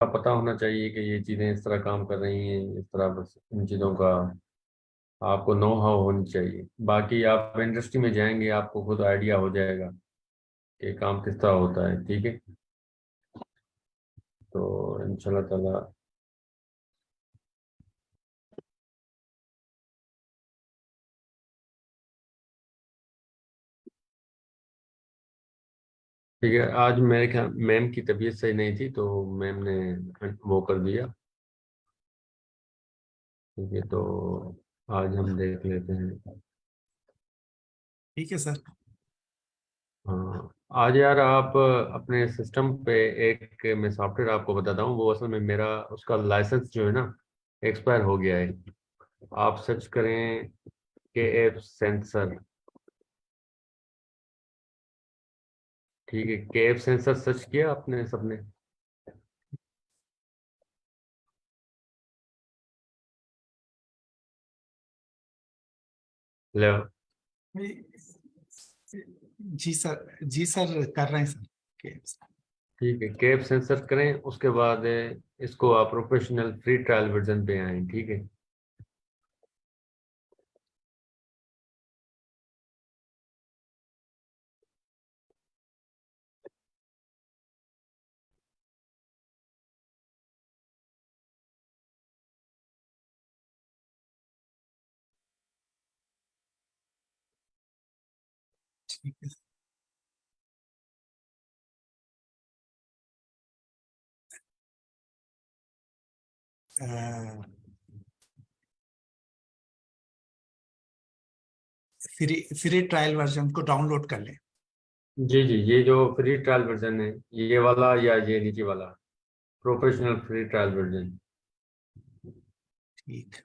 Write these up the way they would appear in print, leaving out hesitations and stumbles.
पता होना चाहिए कि ये चीज़ें इस तरह काम कर रही हैं, इस तरह, बस इन चीज़ों का आपको नो हाउ होनी चाहिए। बाकी आप इंडस्ट्री में जाएंगे, आपको खुद आइडिया हो जाएगा कि काम किस तरह होता है। ठीक है, तो इंशाल्लाह ताला। ठीक है, आज मेरे ख्याल मैम की तबीयत सही नहीं थी, तो मैम ने वो कर दिया। ठीक है, तो आज हम देख लेते हैं। ठीक है सर। हाँ, आज यार आप अपने सिस्टम पे एक मैं सॉफ्टवेयर आपको बताता हूँ, वो असल में मेरा उसका लाइसेंस जो है ना एक्सपायर हो गया है। आप सर्च करें के एफ सेंसर। ठीक है, के एफ सेंसर सर्च किया आपने सबने? ले। जी सर, जी सर, कर रहे हैं सर। ठीक है, के एफ सेंसर करें, उसके बाद इसको आप प्रोफेशनल फ्री ट्रायल वर्जन पे आए। ठीक है, ठीक है। फ्री ट्रायल वर्जन को डाउनलोड कर लें। जी जी, ये जो फ्री ट्रायल वर्जन है, ये वाला या ये नीचे वाला प्रोफेशनल फ्री ट्रायल वर्जन? ठीक।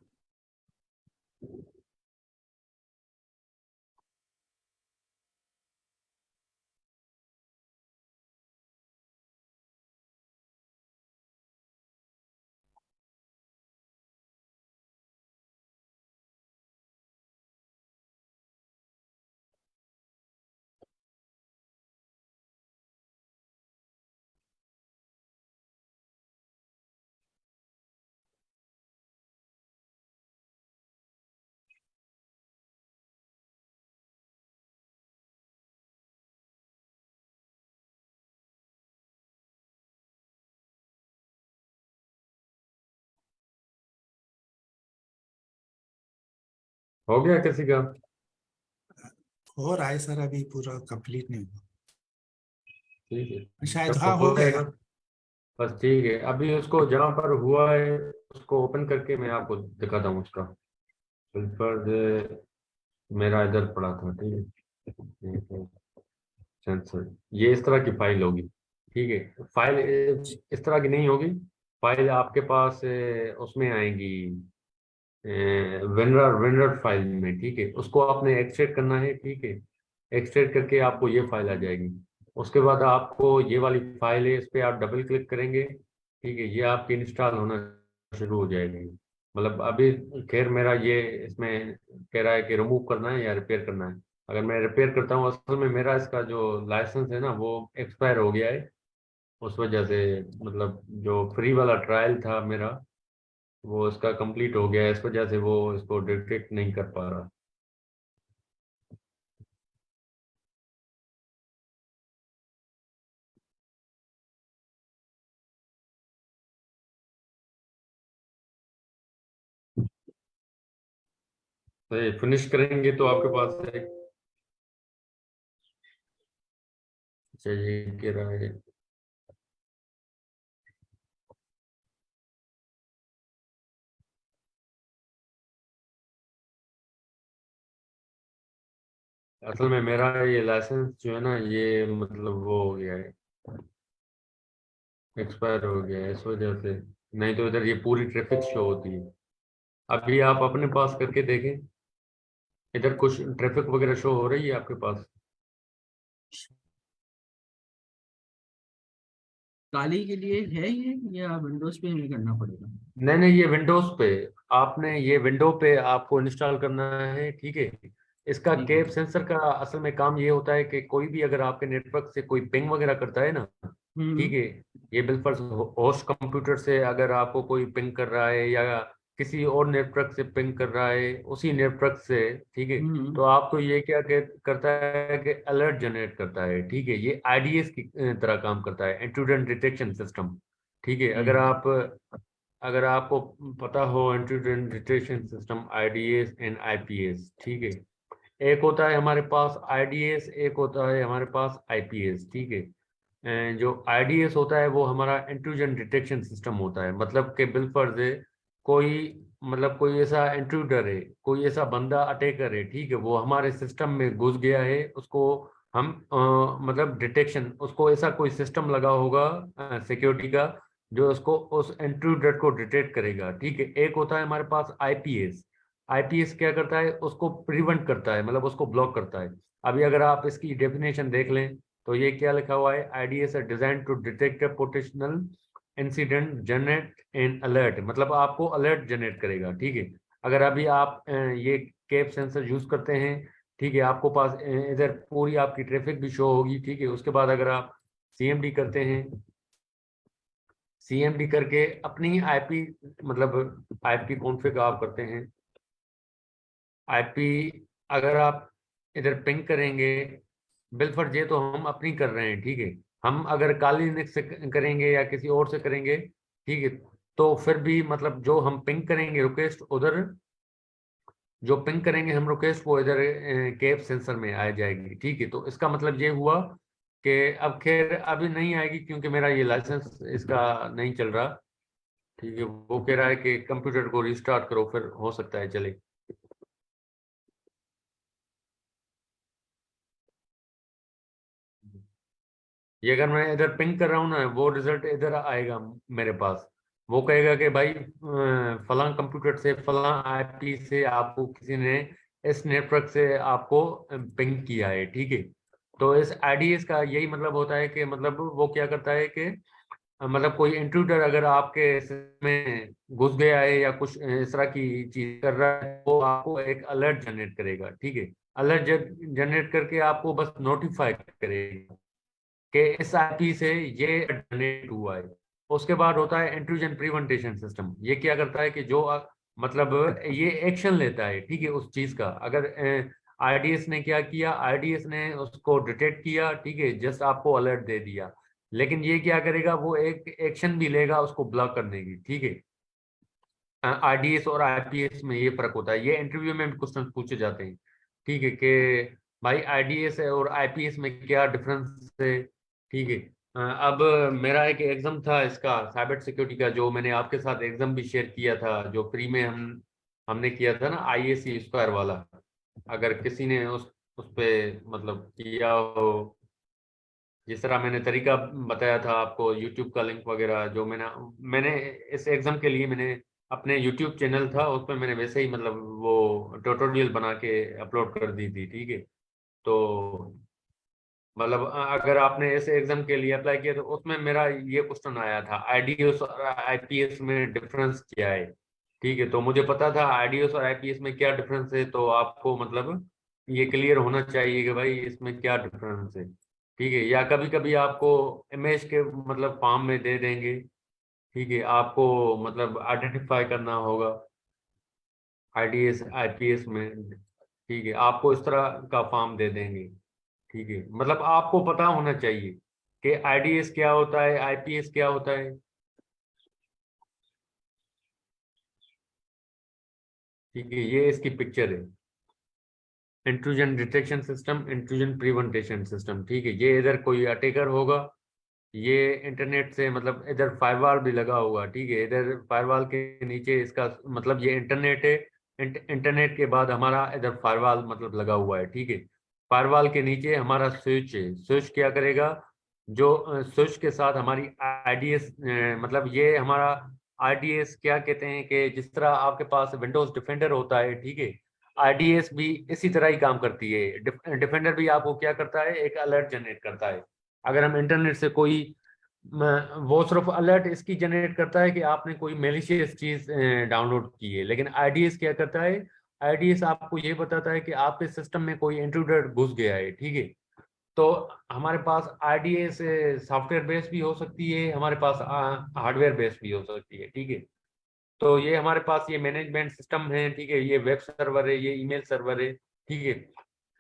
हो गया किसी का? हो रहा है सर, अभी पूरा कंप्लीट नहीं हुआ। ठीक है, शायद जब हाँ हो हो गया। जाएगा बस। ठीक है, अभी उसको जहाँ पर हुआ है उसको ओपन करके मैं आपको दिखाता हूँ उसका फिल्टर मेरा इधर पड़ा था। ठीक है, सेंसर ये इस तरह की फाइल होगी। ठीक है, फाइल इस तरह की नहीं होगी। फाइल आपके पास उसमें आएंगी वेनर वेनर फाइल में। ठीक है, उसको आपने एक्सट्रैक्ट करना है। ठीक है, एक्सट्रैक्ट करके आपको ये फाइल आ जाएगी। उसके बाद आपको ये वाली फाइल है, इस पर आप डबल क्लिक करेंगे। ठीक है, ये आपकी इंस्टॉल होना शुरू हो जाएगी। मतलब अभी खैर मेरा ये इसमें कह रहा है कि रिमूव करना है या रिपेयर करना है। अगर मैं रिपेयर करता हूँ, असल में मेरा इसका जो लाइसेंस है ना वो एक्सपायर हो गया है। उस वजह से मतलब जो फ्री वाला ट्रायल था मेरा, वो इसका कंप्लीट हो गया है, इस वजह से वो इसको डिटेक्ट नहीं कर पा रहा। तो ये फिनिश करेंगे तो आपके पास एक चाहिए कि रहा है। असल में मेरा ये लाइसेंस जो है ना, ये मतलब वो हो गया है, एक्सपायर हो गया है, इस वजह से। नहीं तो इधर ये पूरी ट्रैफिक शो होती है। अभी आप अपने पास करके देखें, इधर कुछ ट्रैफिक वगैरह शो हो रही है आपके पास? काली के लिए है ये, या विंडोज पे हमें करना पड़ेगा? नहीं नहीं, ये विंडोज पे। आपने ये विंडो पे आपको इंस्टॉल करना है। ठीक है, इसका ठीक है। केप सेंसर का असल में काम ये होता है कि कोई भी अगर आपके नेटवर्क से कोई पिंग वगैरह करता है ना, ठीक हम्म। है, ये बिलफर्ज होस्ट कंप्यूटर से अगर आपको कोई पिंग कर रहा है या किसी और नेटवर्क से पिंग कर रहा है उसी नेटवर्क से, ठीक है, तो आपको ये क्या करता है कि अलर्ट जनरेट करता है, ठीक है। ये आईडीएस की तरह काम करता है, इंट्रूडर डिटेक्शन सिस्टम, ठीक है। अगर आपको पता हो intruder detection system, IDs and IPS, ठीक है। एक होता है हमारे पास आईडीएस, एक होता है हमारे पास आईपीएस, ठीक है। जो आईडीएस होता है वो हमारा इंट्रूजन डिटेक्शन सिस्टम होता है, मतलब कि बिलफर्ज है कोई, मतलब कोई ऐसा इंट्रूडर है, कोई ऐसा बंदा अटैकर है, ठीक है, वो हमारे सिस्टम में घुस गया है, उसको हम मतलब डिटेक्शन, उसको ऐसा कोई सिस्टम लगा होगा सिक्योरिटी का जो उसको उस इंट्रूडर को डिटेक्ट करेगा, ठीक है। एक होता है हमारे पास आईपीएस। आईपीएस क्या करता है, उसको प्रिवेंट करता है, मतलब उसको ब्लॉक करता है। अभी अगर आप इसकी डेफिनेशन देख लें तो ये क्या लिखा हुआ है, IDS are design to detect potential incident generate and alert, मतलब आपको अलर्ट जनरेट करेगा, ठीक है। अगर अभी आप ये कैप सेंसर यूज करते हैं, ठीक है, आपको पास इधर पूरी आपकी ट्रैफिक भी शो होगी, ठीक है। उसके बाद अगर आप सीएमडी करते हैं, सीएमडी करके अपनी आईपी, मतलब आईपी कॉन्फ़िग आप करते हैं, आईपी अगर आप इधर पिंग करेंगे, बिलफर्ज ये तो हम अपनी कर रहे हैं, ठीक है। हम अगर काली लिनक्स से करेंगे या किसी और से करेंगे, ठीक है, तो फिर भी मतलब जो हम पिंग करेंगे रिक्वेस्ट उधर, जो पिंग करेंगे हम रिक्वेस्ट वो इधर कैप सेंसर में आ जाएगी, ठीक है। तो इसका मतलब ये हुआ कि अब खैर अभी नहीं आएगी क्योंकि मेरा ये लाइसेंस इसका नहीं चल रहा, ठीक है। वो कह रहा है कि कंप्यूटर को रिस्टार्ट करो फिर हो सकता है चले। ये अगर मैं इधर पिंग कर रहा हूँ ना, वो रिजल्ट इधर आएगा मेरे पास, वो कहेगा कि भाई फलां कंप्यूटर से फलां आईपी से आपको किसी ने इस नेटवर्क से आपको पिंग किया है, ठीक है। तो इस आईडीएस का यही मतलब होता है कि मतलब वो क्या करता है कि मतलब कोई इंट्रूडर अगर आपके सिस्टम में घुस गया है या कुछ इस तरह की चीज कर रहा है, वो आपको एक अलर्ट जनरेट करेगा, ठीक है। अलर्ट जनरेट करके आपको बस नोटिफाई करेगा कि इस आईपी से ये जनरेट हुआ है। उसके बाद होता है इंट्रूजन प्रिवेंटेशन सिस्टम। ये क्या करता है कि जो मतलब ये एक्शन लेता है, ठीक है, उस चीज का। अगर आईडीएस ने क्या किया, आईडीएस ने उसको डिटेक्ट किया, ठीक है, जस्ट आपको अलर्ट दे दिया, लेकिन ये क्या करेगा, वो एक एक्शन भी लेगा उसको ब्लॉक करने की, ठीक है। आरडीएस और आईपीएस में ये फर्क होता है, ये इंटरव्यू में भी क्वेश्चन पूछे जाते हैं, ठीक है, कि भाई आरडीएस और आईपीएस में क्या डिफरेंस है, ठीक है। अब मेरा एक एग्जाम था इसका साइबर सिक्योरिटी का, जो मैंने आपके साथ एग्जाम भी शेयर किया था, जो फ्री में हमने किया था ना, आईएसी स्क्वायर वाला। अगर किसी ने उस पे मतलब किया हो, जिस तरह मैंने तरीका बताया था आपको, यूट्यूब का लिंक वगैरह जो मैंने इस एग्जाम के लिए मैंने अपने यूट्यूब चैनल था उसमें मैंने वैसे ही मतलब वो ट्यूटोरियल बना के अपलोड कर दी थी, ठीक है। तो मतलब अगर आपने इस एग्जाम के लिए अप्लाई किया तो उसमें मेरा ये क्वेश्चन आया था, आईडीएस और आईपीएस में डिफरेंस क्या है, ठीक है। तो मुझे पता था आईडीएस और आईपीएस में क्या डिफरेंस है, तो आपको मतलब ये क्लियर होना चाहिए कि भाई इसमें क्या डिफरेंस है, ठीक है। या कभी कभी आपको इमेज के मतलब फॉर्म में दे देंगे, ठीक है, आपको मतलब आइडेंटिफाई करना होगा आईडीएस आईपीएस में, ठीक है, आपको इस तरह का फॉर्म दे देंगे, ठीक है। मतलब आपको पता होना चाहिए कि आईडीएस क्या होता है, आईपीएस क्या होता है, ठीक है। ये इसकी पिक्चर है, intrusion detection system, intrusion prevention system, ठीक है। ये इधर कोई अटैकर होगा, ये इंटरनेट से मतलब इधर फायरवॉल भी लगा हुआ, ठीक है, इधर फायरवॉल के नीचे इसका मतलब ये इंटरनेट है, इंटरनेट के बाद हमारा इधर फायरवॉल मतलब लगा हुआ है, ठीक है। फायरवॉल के नीचे हमारा स्विच है, स्विच क्या करेगा, जो स्विच के साथ हमारी आईडीएस, मतलब ये हमारा आईडीएस क्या कहते हैं कि जिस तरह आपके पास विंडोज डिफेंडर होता है, ठीक है, आईडीएस भी इसी तरह ही काम करती है। डिफेंडर भी आपको क्या करता है, एक अलर्ट जनरेट करता है। अगर हम इंटरनेट से कोई वो सिर्फ अलर्ट इसकी जनरेट करता है कि आपने कोई मेलिशियस चीज डाउनलोड की है, लेकिन आईडीएस क्या करता है, आईडीएस आपको ये बताता है कि आपके सिस्टम में कोई इंट्रूडर घुस गया है, ठीक है। तो हमारे पास आरडीएस सॉफ्टवेयर बेस भी हो सकती है, हमारे पास हार्डवेयर बेस भी हो सकती है, ठीक है। तो ये हमारे पास ये मैनेजमेंट सिस्टम है, ठीक है, ये वेब सर्वर है, ये ईमेल सर्वर है, ठीक है।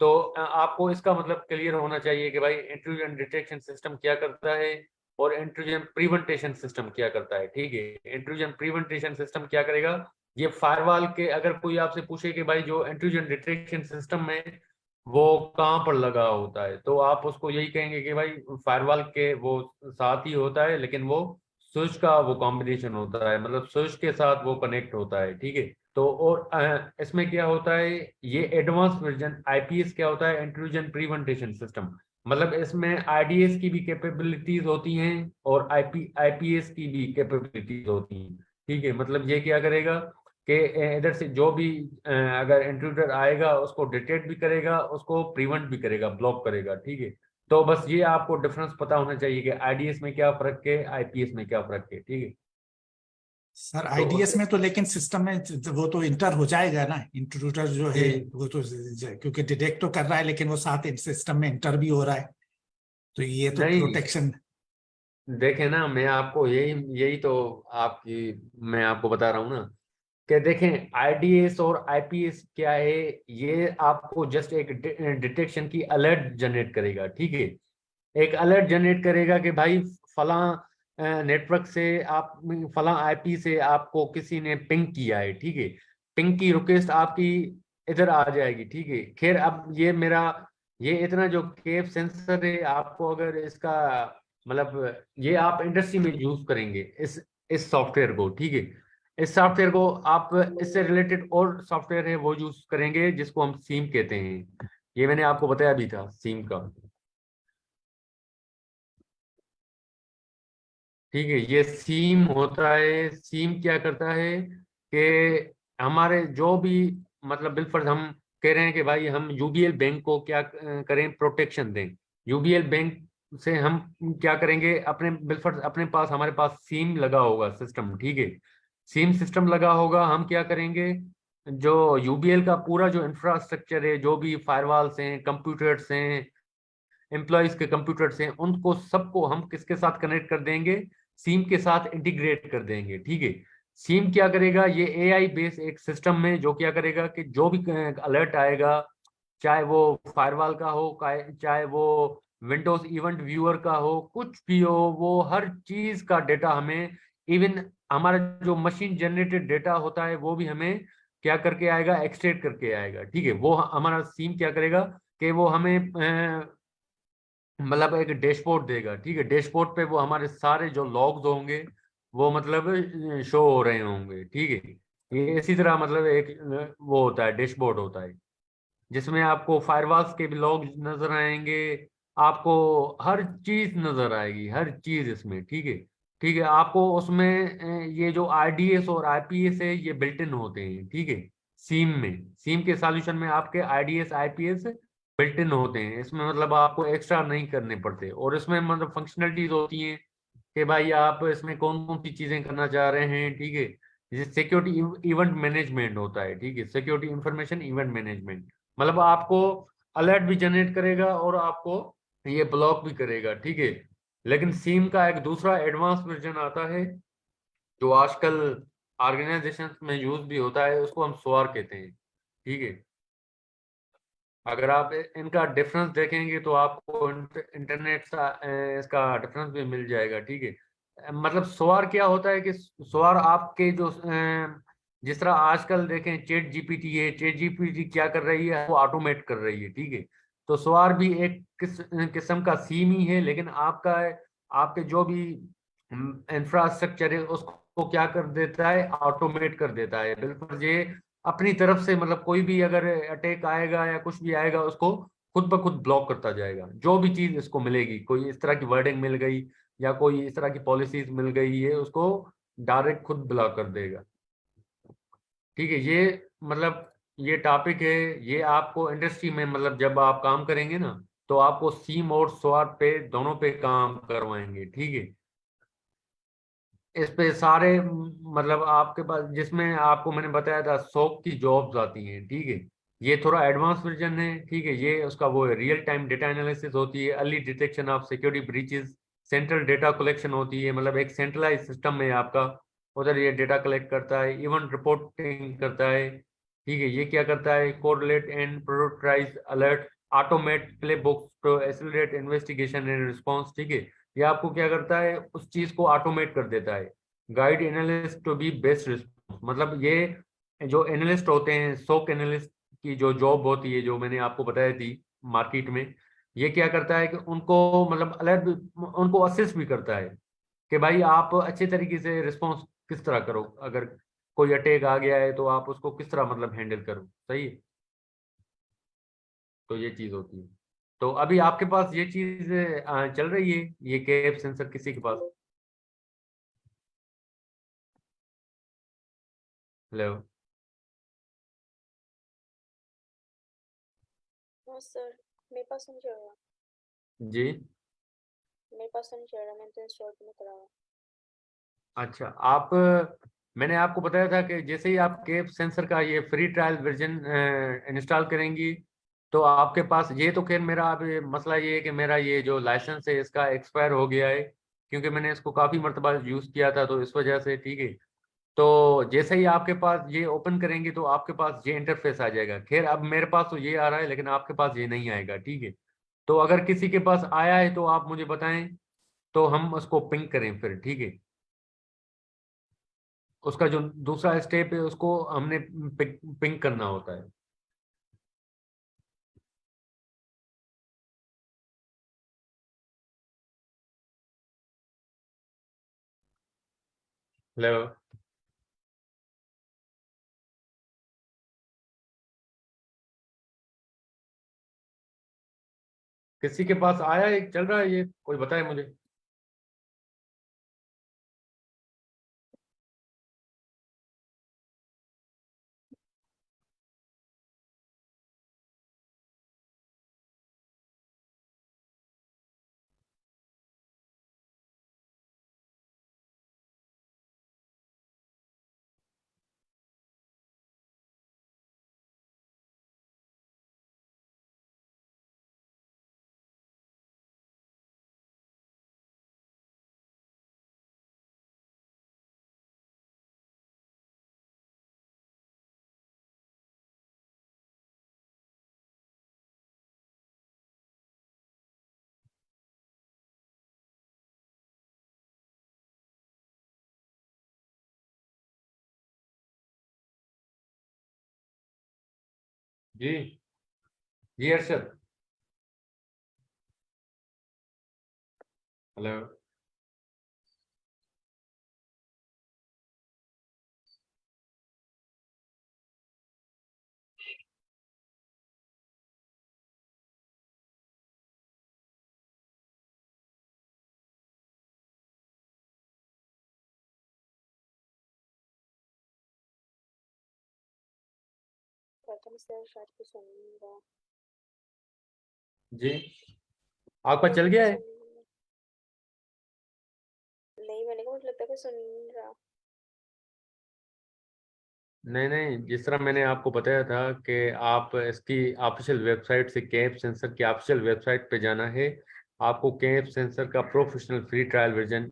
तो आपको इसका मतलब क्लियर होना चाहिए कि भाई इंट्रूजन डिटेक्शन सिस्टम क्या करता है और इंट्रूजन प्रिवेंटेशन सिस्टम क्या करता है, ठीक है। इंट्रूजन प्रिवेंटेशन सिस्टम क्या करेगा, ये फायरवॉल के, अगर कोई आपसे पूछे कि भाई जो इंट्रूजन डिटेक्शन सिस्टम है वो कहाँ पर लगा होता है, तो आप उसको यही कहेंगे कि भाई फायरवॉल के वो साथ ही होता है, लेकिन वो स्विच का वो कॉम्बिनेशन होता है, मतलब स्विच के साथ वो कनेक्ट होता है, ठीक है। तो और इसमें क्या होता है, ये एडवांस वर्जन आईपीएस क्या होता है, इंट्रूजन प्रिवेंटेशन सिस्टम, मतलब इसमें आईडीएस की भी कैपेबिलिटीज होती हैं और आईपीएस की भी कैपेबिलिटीज होती हैं, ठीक है। मतलब ये क्या करेगा कि इधर से जो भी अगर इंट्रूडर आएगा उसको डिटेक्ट भी करेगा, उसको प्रिवेंट भी करेगा, ब्लॉक करेगा, ठीक है। तो बस ये आपको डिफरेंस पता होना चाहिए कि आईडीएस में क्या फर्क है, आईपीएस में क्या फर्क है, ठीक है। सर तो आईडीएस में तो लेकिन सिस्टम में वो तो इंटर हो जाएगा ना, इंट्रूडर जो है जी वो तो क्योंकि डिटेक्ट तो कर रहा है लेकिन वो साथ सिस्टम में इंटर भी हो रहा है, तो ये तो नहीं, प्रोटेक्शन। देखें ना, मैं आपको यही यही तो आपकी मैं आपको बता रहा हूँ ना कि देखें आईडीएस और आईपीएस क्या है, ये आपको जस्ट एक डिटेक्शन की अलर्ट जनरेट करेगा, ठीक है। एक अलर्ट जनरेट करेगा कि भाई फला नेटवर्क से आप, फला आईपी से आपको किसी ने पिंग किया है, ठीक है। पिंग की रिक्वेस्ट आपकी इधर आ जाएगी, ठीक है। खैर अब ये मेरा ये इतना जो केप सेंसर है, आपको अगर इसका मतलब ये आप इंडस्ट्री में यूज करेंगे इस सॉफ्टवेयर को, ठीक है। इस सॉफ्टवेयर को आप इससे रिलेटेड और सॉफ्टवेयर है वो यूज करेंगे जिसको हम सीम कहते हैं, ये मैंने आपको बताया भी था सीम का, ठीक है। ये सीम होता है, सीम क्या करता है कि हमारे जो भी मतलब बिलफर्ज हम कह रहे हैं कि भाई हम यूबीएल बैंक को क्या करें, प्रोटेक्शन दें। यूबीएल बैंक से हम क्या करेंगे, अपने बिलफर्ज अपने पास हमारे पास सीम लगा होगा सिस्टम, ठीक है। सीम सिस्टम लगा होगा, हम क्या करेंगे, जो यूबीएल का पूरा जो इंफ्रास्ट्रक्चर है, जो भी फायरवॉल्स हैं, कंप्यूटर्स हैं, एम्प्लॉयज के कंप्यूटर्स हैं, उनको सबको हम किसके साथ कनेक्ट कर देंगे, सीम के साथ इंटीग्रेट कर देंगे, ठीक है। सीम क्या करेगा, ये एआई बेस एक सिस्टम में जो क्या करेगा कि जो भी अलर्ट आएगा, चाहे वो फायरवॉल का हो, चाहे वो विंडोज इवेंट व्यूअर का हो, कुछ भी हो, वो हर चीज का डेटा हमें, इवन हमारा जो मशीन जनरेटेड डेटा होता है वो भी हमें क्या करके आएगा, एक्सट्रैक्ट करके आएगा, ठीक है। वो हमारा सीम क्या करेगा कि वो हमें मतलब एक डैशबोर्ड देगा, ठीक है। डैशबोर्ड पे वो हमारे सारे जो लॉग्स होंगे वो मतलब शो हो रहे होंगे, ठीक है। ये इसी तरह मतलब एक वो होता है, डैशबोर्ड होता है, जिसमें आपको फायरवॉल्स के भी लॉग नजर आएंगे, आपको हर चीज नजर आएगी, हर चीज इसमें, ठीक है। ठीक है, आपको उसमें ये जो आरडीएस और आईपीएस है ये बिल्ट इन होते हैं, ठीक है। सीम के सॉल्यूशन में आपके आरडीएस आईपीएस बिल्ट इन होते हैं, इसमें मतलब आपको एक्स्ट्रा नहीं करने पड़ते, और इसमें मतलब फंक्शनलिटीज होती हैं कि भाई आप इसमें कौन कौन सी चीजें करना चाह रहे हैं, ठीक है। जैसे सिक्योरिटी इवेंट मैनेजमेंट होता है, ठीक है, सिक्योरिटी इंफॉर्मेशन इवेंट मैनेजमेंट, मतलब आपको अलर्ट भी जनरेट करेगा और आपको ये ब्लॉक भी करेगा, ठीक है। लेकिन सीम का एक दूसरा एडवांस वर्जन आता है जो आजकल ऑर्गेनाइजेशन में यूज भी होता है, उसको हम सोआर कहते हैं, ठीक है। अगर आप इनका डिफरेंस देखेंगे तो आपको इंटरनेट का इसका डिफरेंस भी मिल जाएगा, ठीक है। मतलब सोआर क्या होता है कि सोआर आपके जो जिस तरह आजकल देखें चैट जीपीटी है, चैट जीपीटी क्या कर रही है, वो ऑटोमेट कर रही है, ठीक है। तो सोआर भी एक किस्म का सीम ही है, लेकिन आपका आपके जो भी इंफ्रास्ट्रक्चर है उसको क्या कर देता है, ऑटोमेट कर देता है, बिल्कुल ये अपनी तरफ से, मतलब कोई भी अगर अटैक आएगा या कुछ भी आएगा उसको खुद ब खुद ब्लॉक करता जाएगा, जो भी चीज इसको मिलेगी, कोई इस तरह की वर्डिंग मिल गई या कोई इस तरह की पॉलिसीज मिल गई है, उसको डायरेक्ट खुद ब्लॉक कर देगा, ठीक है। ये मतलब ये टॉपिक है, ये आपको इंडस्ट्री में मतलब जब आप काम करेंगे ना तो आपको सीम और स्वाट पे दोनों पे काम करवाएंगे, ठीक है। इस पे सारे मतलब आपके पास जिसमें आपको मैंने बताया था 100 की जॉब्स आती हैं, ठीक है। ये थोड़ा एडवांस वर्जन है, ठीक है। ये उसका वो रियल टाइम डेटा एनालिसिस होती है, early detection of security breaches, central data collection होती है, मतलब एक सेंट्रलाइज सिस्टम है आपका, उधर ये डेटा कलेक्ट करता है, इवन रिपोर्टिंग करता है, ठीक है। ये क्या करता है, correlate and prioritize alert, automate playbooks to accelerate investigation and response, ठीक है। ये आपको क्या करता है, उस चीज को ऑटोमेट कर देता है, guide analyst to be best response. मतलब ये जो एनालिस्ट होते हैं, सोक एनालिस्ट की जो जॉब होती है, जो मैंने आपको बताई थी मार्केट में, ये क्या करता है कि उनको मतलब अलर्ट, उनको असिस्ट भी करता है कि भाई आप अच्छे तरीके से रिस्पॉन्स किस तरह करो, अगर कोई अटैक आ गया है तो आप उसको किस तरह मतलब हैंडल करो, सही है। तो ये चीज होती है। तो अभी आपके पास ये चीज चल रही है, ये कैप सेंसर किसी के पास? हेलो? हाँ सर, मेरे पास नहीं चल रहा। जी। मेरे पास तो नहीं चल रहा, मैंने तो इंस्टॉल भी नहीं करा हुआ। अच्छा, आप, मैंने आपको बताया था कि जैसे ही आप कैप सेंसर का ये फ्री ट्रायल वर्जन इंस्टॉल करेंगी, तो आपके पास ये, तो खैर मेरा अभी मसला ये है कि मेरा ये जो लाइसेंस है इसका एक्सपायर हो गया है, क्योंकि मैंने इसको काफ़ी मरतबा यूज़ किया था, तो इस वजह से, ठीक है। तो जैसे ही आपके पास ये ओपन करेंगे तो आपके पास ये इंटरफेस आ जाएगा। खैर अब मेरे पास तो ये आ रहा है, लेकिन आपके पास ये नहीं आएगा, ठीक है। तो अगर किसी के पास आया है तो आप मुझे बताएं, तो हम उसको पिंग करें फिर, ठीक है। उसका जो दूसरा स्टेप है उसको हमने पिंग करना होता है। हेलो? किसी के पास आया है, चल रहा है ये, कोई बताए मुझे। जी। जी अरशद। हेलो? प्रथम सर शायद कुछ सुन नहीं रहा। जी, आपका चल गया है? नहीं, मैंने कहा मुझे लगता है कोई सुन नहीं रहा। नहीं नहीं, जिस तरह मैंने आपको बताया था कि आप इसकी ऑफिशियल वेबसाइट से, कैप सेंसर की ऑफिशियल वेबसाइट पे जाना है, आपको कैप सेंसर का professional free trial version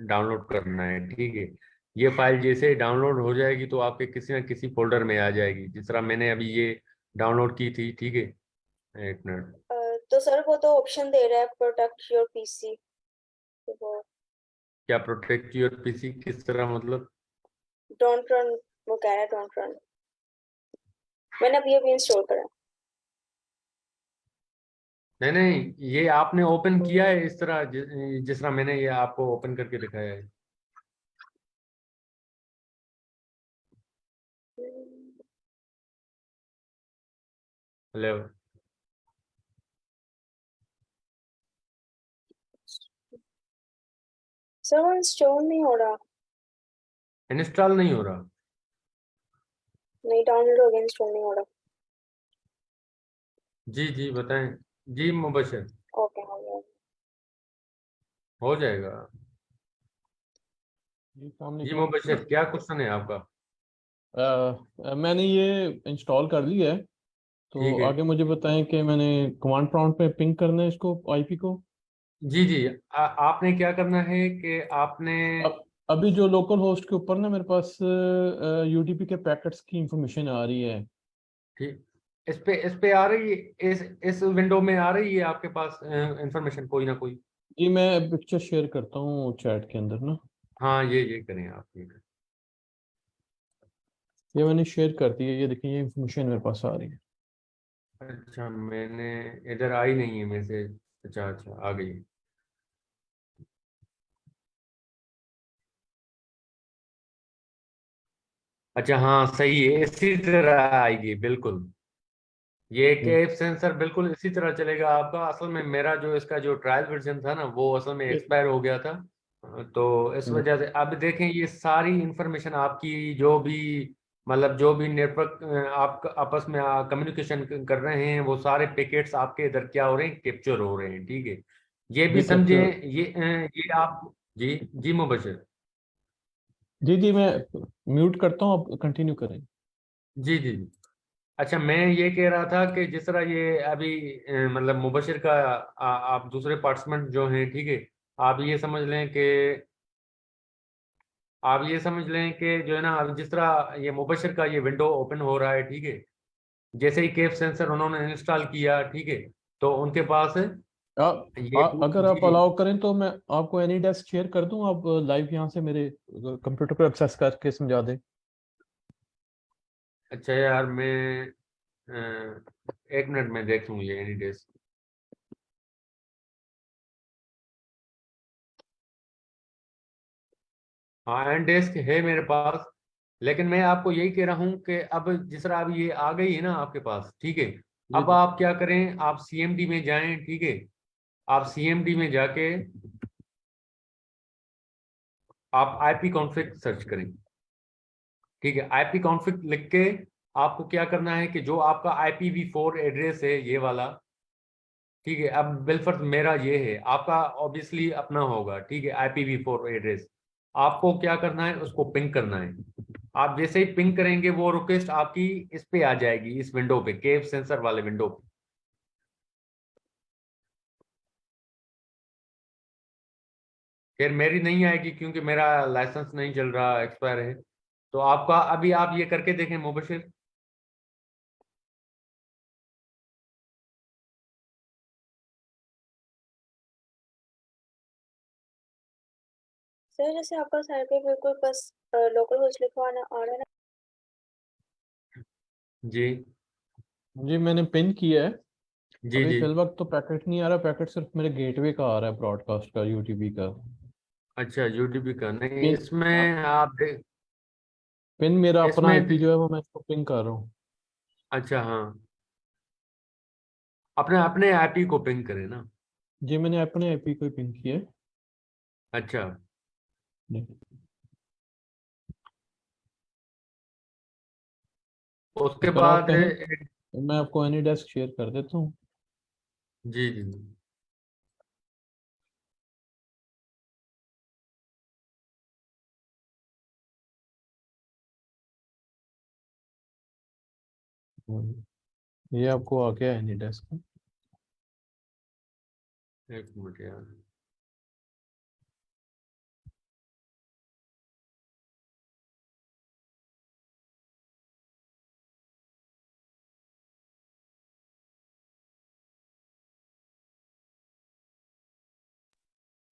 download करना है, ठीक है। ये फाइल जैसे ही डाउनलोड हो जाएगी तो आपके किसी ना किसी फोल्डर में आ जाएगी, जिस तरह मैंने अभी ये डाउनलोड की थी, ठीक है। एक मिनट। तो सर वो तो ऑप्शन दे रहा है प्रोटेक्ट योर पीसी, तो वो क्या प्रोटेक्ट योर पीसी किस तरह, मतलब? डोंट रन, वो कह रहा है डोंट रन। मैंने अभी इंस्टॉल करा। नहीं नहीं, ये आपने ओपन किया है इस तरह, जिस तरह मैंने ये आपको ओपन करके दिखाया है। हेलो? सर वो इंस्टॉल नहीं हो रहा। इंस्टॉल नहीं हो रहा? नहीं, डाउनलोड हो गया, इंस्टॉल नहीं हो रहा। जी जी बताएं। जी मुबशर, ओके, हो गया। हो जाएगा। जी, अस्सलाम जी वालेकुम। मुबशर, क्या क्वेश्चन है आपका? मैंने ये इंस्टॉल कर लिया है, तो ठीक है। आगे मुझे बताएं कि मैंने कमांड प्रॉम्प्ट पे पिंग करना है इसको आईपी को। जी जी, आपने क्या करना है कि आपने अब अभी जो लोकल होस्ट के ऊपर ना मेरे पास यूडीपी के पैकेट्स की इंफॉर्मेशन आ रही है। ठीक, इस पे आ रही है, इस विंडो में आ रही है आपके पास इंफॉर्मेशन कोई ना कोई। जी मैं पिक्चर शेयर करता हूँ चैट के अंदर ना। हाँ ये करें आप, ये करें। ये मैंने शेयर कर दी है, ये देखिए ये इंफॉर्मेशन मेरे पास आ रही है। अच्छा, मैंने इधर आई नहीं है मैसेज। अच्छा अच्छा, आ गई। अच्छा हाँ सही है, इसी तरह आएगी बिल्कुल। ये केप सेंसर बिल्कुल इसी तरह चलेगा आपका। असल में मेरा जो इसका जो ट्रायल वर्जन था ना, वो असल में एक्सपायर हो गया था। तो इस वजह से अब देखें, ये सारी इंफॉर्मेशन आपकी जो भी, मतलब जो भी नेटवर्क आप आपस में कम्युनिकेशन कर रहे हैं, वो सारे पैकेट्स आपके इधर क्या हो रहे हैं, कैप्चर हो रहे हैं। ठीक है, ये भी ये समझें। कैप्चर। ये आप, जी जी मुबशिर। जी जी मैं म्यूट करता हूँ, आप कंटिन्यू करें। जी जी जी। अच्छा, मैं ये कह रहा था कि जिस तरह ये अभी मतलब मुबशिर का आप दूसरे पार्टिसिपेंट जो हैं, ठीक है, आप ये समझ लें कि आप ये समझ लें कि जो है ना, अब जिस तरह ये मुबशिर का ये विंडो ओपन हो रहा है, ठीक है, जैसे ही केप सेंसर उन्होंने इंस्टॉल किया, ठीक है, तो उनके पास ये अगर आप जी। अलाउ करें तो मैं आपको एनी डेस्क शेयर कर दूं, आप लाइव यहाँ से मेरे कंप्यूटर को एक्सेस करके समझा दें। अच्छा यार, मैं 1 मिनट में देख लूँ ये एनी डेस्क। हाँ एनी डेस्क है मेरे पास, लेकिन मैं आपको यही कह रहा हूँ कि अब जिस तरह अब ये आ गई है ना आपके पास, ठीक है, जी अब जी। आप क्या करें, आप सीएमडी में जाएं, ठीक है, आप सीएमडी में जाके आप आईपी कॉन्फ़िग सर्च करें। ठीक है, आईपी कॉन्फ़िग लिख के आपको क्या करना है कि जो आपका IPv4 एड्रेस है ये वाला, ठीक है, अब बिलफर्ज मेरा ये है, आपका ऑब्वियसली अपना होगा, ठीक है, IPv4 एड्रेस आपको क्या करना है, उसको पिंग करना है। आप जैसे ही पिंग करेंगे, वो रिक्वेस्ट आपकी इस पे आ जाएगी, इस विंडो पे, केप सेंसर वाले विंडो पे। फिर मेरी नहीं आएगी क्योंकि मेरा लाइसेंस नहीं चल रहा, एक्सपायर है। तो आपका अभी आप ये करके देखें मुबशिर। सर जैसे आपका साइड पे बिल्कुल बस लोकल होस्ट लिखा आना आ रहा है ना। जी जी मैंने पिन किया है। जी अभी जी। फिल वक्त तो पैकेट नहीं आ रहा, पैकेट सिर्फ मेरे गेटवे का आ रहा है, ब्रॉडकास्ट का, यूटीपी का। अच्छा, यूडीपी का नहीं, पिन इसमें आप देख, पिन मेरा अपना इसमें आईपी जो है वो मैं इसको पिन कर रहा हूँ। अच्छा हाँ, अपने अपने आईपी को पिंग करें ना। जी मैंने अपने आईपी को ही पिन किया है। अच्छा, जी। उसके अगर आप बाद कहें तो मैं आपको एनी डेस्क शेयर कर देता हूँ। जी जी। ये आपको आ गया एनी डेस्क। एक मिनट यार।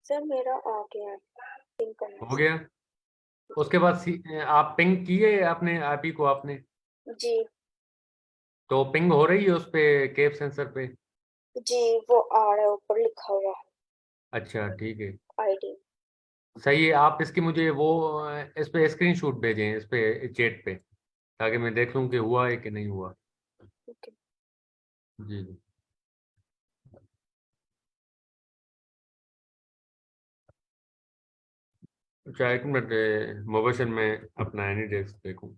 सर मेरा आ गया है पिंक करने हो से। गया। उसके बाद आप पिंग किए अपने आईपी को आपने, जी तो पिंग हो रही है उस पे, केप सेंसर पे। जी, वो आ रहा है ऊपर लिखा हुआ अच्छा ठीक है, आईडी। सही है। आप इसकी मुझे वो इस पे स्क्रीनशॉट भेजें, इस पे चैट पे, ताकि मैं देख लूँ कि हुआ है कि नहीं हुआ। ओके। जी जी। अच्छा 1 मिनट, मोबाइल में अपना एनी डेस्क देखूँ।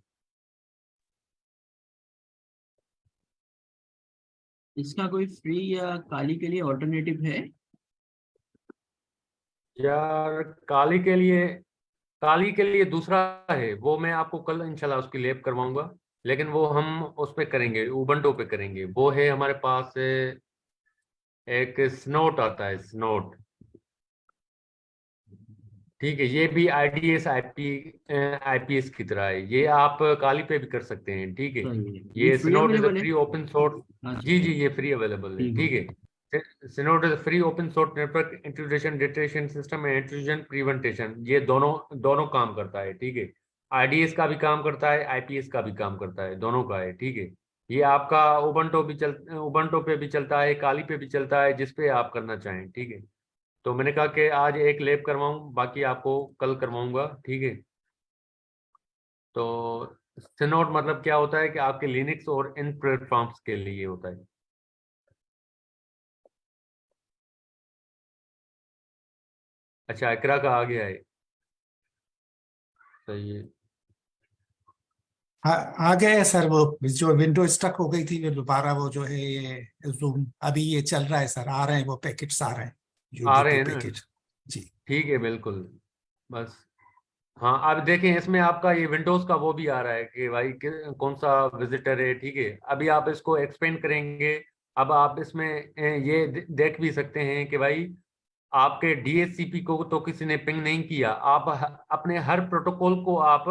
इसका कोई फ्री या काली के लिए ऑल्टरनेटिव है? यार काली के लिए दूसरा है, वो मैं आपको कल इंशाल्लाह उसकी लैब करवाऊंगा। लेकिन वो हम उस पे करेंगे, उबंटू पे करेंगे। वो है हमारे पास एक स्नोट आता है, स्नोट। ठीक है, ये भी आईडीएस आईपीएस की तरह है, ये आप काली पे भी कर सकते हैं। ठीक है, सही है, ये ये free Snort is a available है? Free open source. अच्छा, जी जी, ये फ्री अवेलेबल है। ठीक ठीक है। है, Snort is a free open source network intrusion detection system and intrusion prevention, ये दोनों दोनों काम करता है। ठीक है, आईडीएस का भी काम करता है, आईपीएस का भी काम करता है, दोनों का है। ठीक है, ये आपका उबंटो पे भी चलता है, काली पे भी चलता है, जिस पे आप करना चाहें। ठीक है, तो मैंने कहा कि आज एक लैब करवाऊं, बाकी आपको कल करवाऊंगा। ठीक है, तो सिनोड मतलब क्या होता है कि आपके लिनक्स और इन प्लेटफॉर्म्स के लिए होता है। अच्छा, इकरा का आ गया है, सही है। आ गए सर। वो जो विंडो स्टक हो गई थी, वो दोबारा वो जो है ये जूम अभी ये चल रहा है सर। आ रहे हैं वो पैकेट्स, आ रहे हैं आ रहे यूडीपी हैं ना? पैकेट। जी। ठीक है, बिल्कुल। बस, हाँ, अब देखें इसमें आपका ये विंडोज का वो भी आ रहा है कि भाई कौन सा विजिटर है। ठीक है, अभी आप इसको एक्सपेंड करेंगे। अब आप इसमें ये देख भी सकते हैं कि भाई आपके डीएचसीपी को तो किसी ने पिंग नहीं किया। आप अपने हर प्रोटोकॉल को आप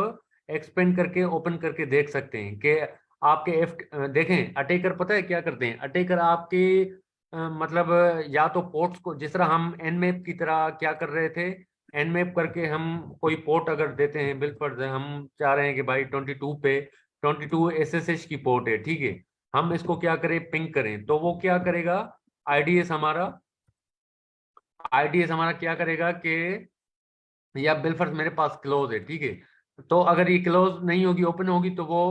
एक्सपेंड करके ओपन करके देख सकते हैं कि आपके देखें, अटैकर पता है क्या करते हैं? अटैकर आपके मतलब या तो पोर्ट्स को, जिस तरह हम एनमैप की तरह क्या कर रहे थे, एनमैप करके हम कोई पोर्ट अगर देते हैं, बिलफर्ज हम चाह रहे हैं कि भाई 22 पे 22 एसएसएच की पोर्ट है। ठीक है, हम इसको क्या करें, पिंग करें, तो वो क्या करेगा, आईडीएस हमारा आईडीएस हमारा क्या करेगा कि या बिलफर्ज मेरे पास क्लोज है। ठीक है, तो अगर ये क्लोज नहीं होगी, ओपन होगी, तो वो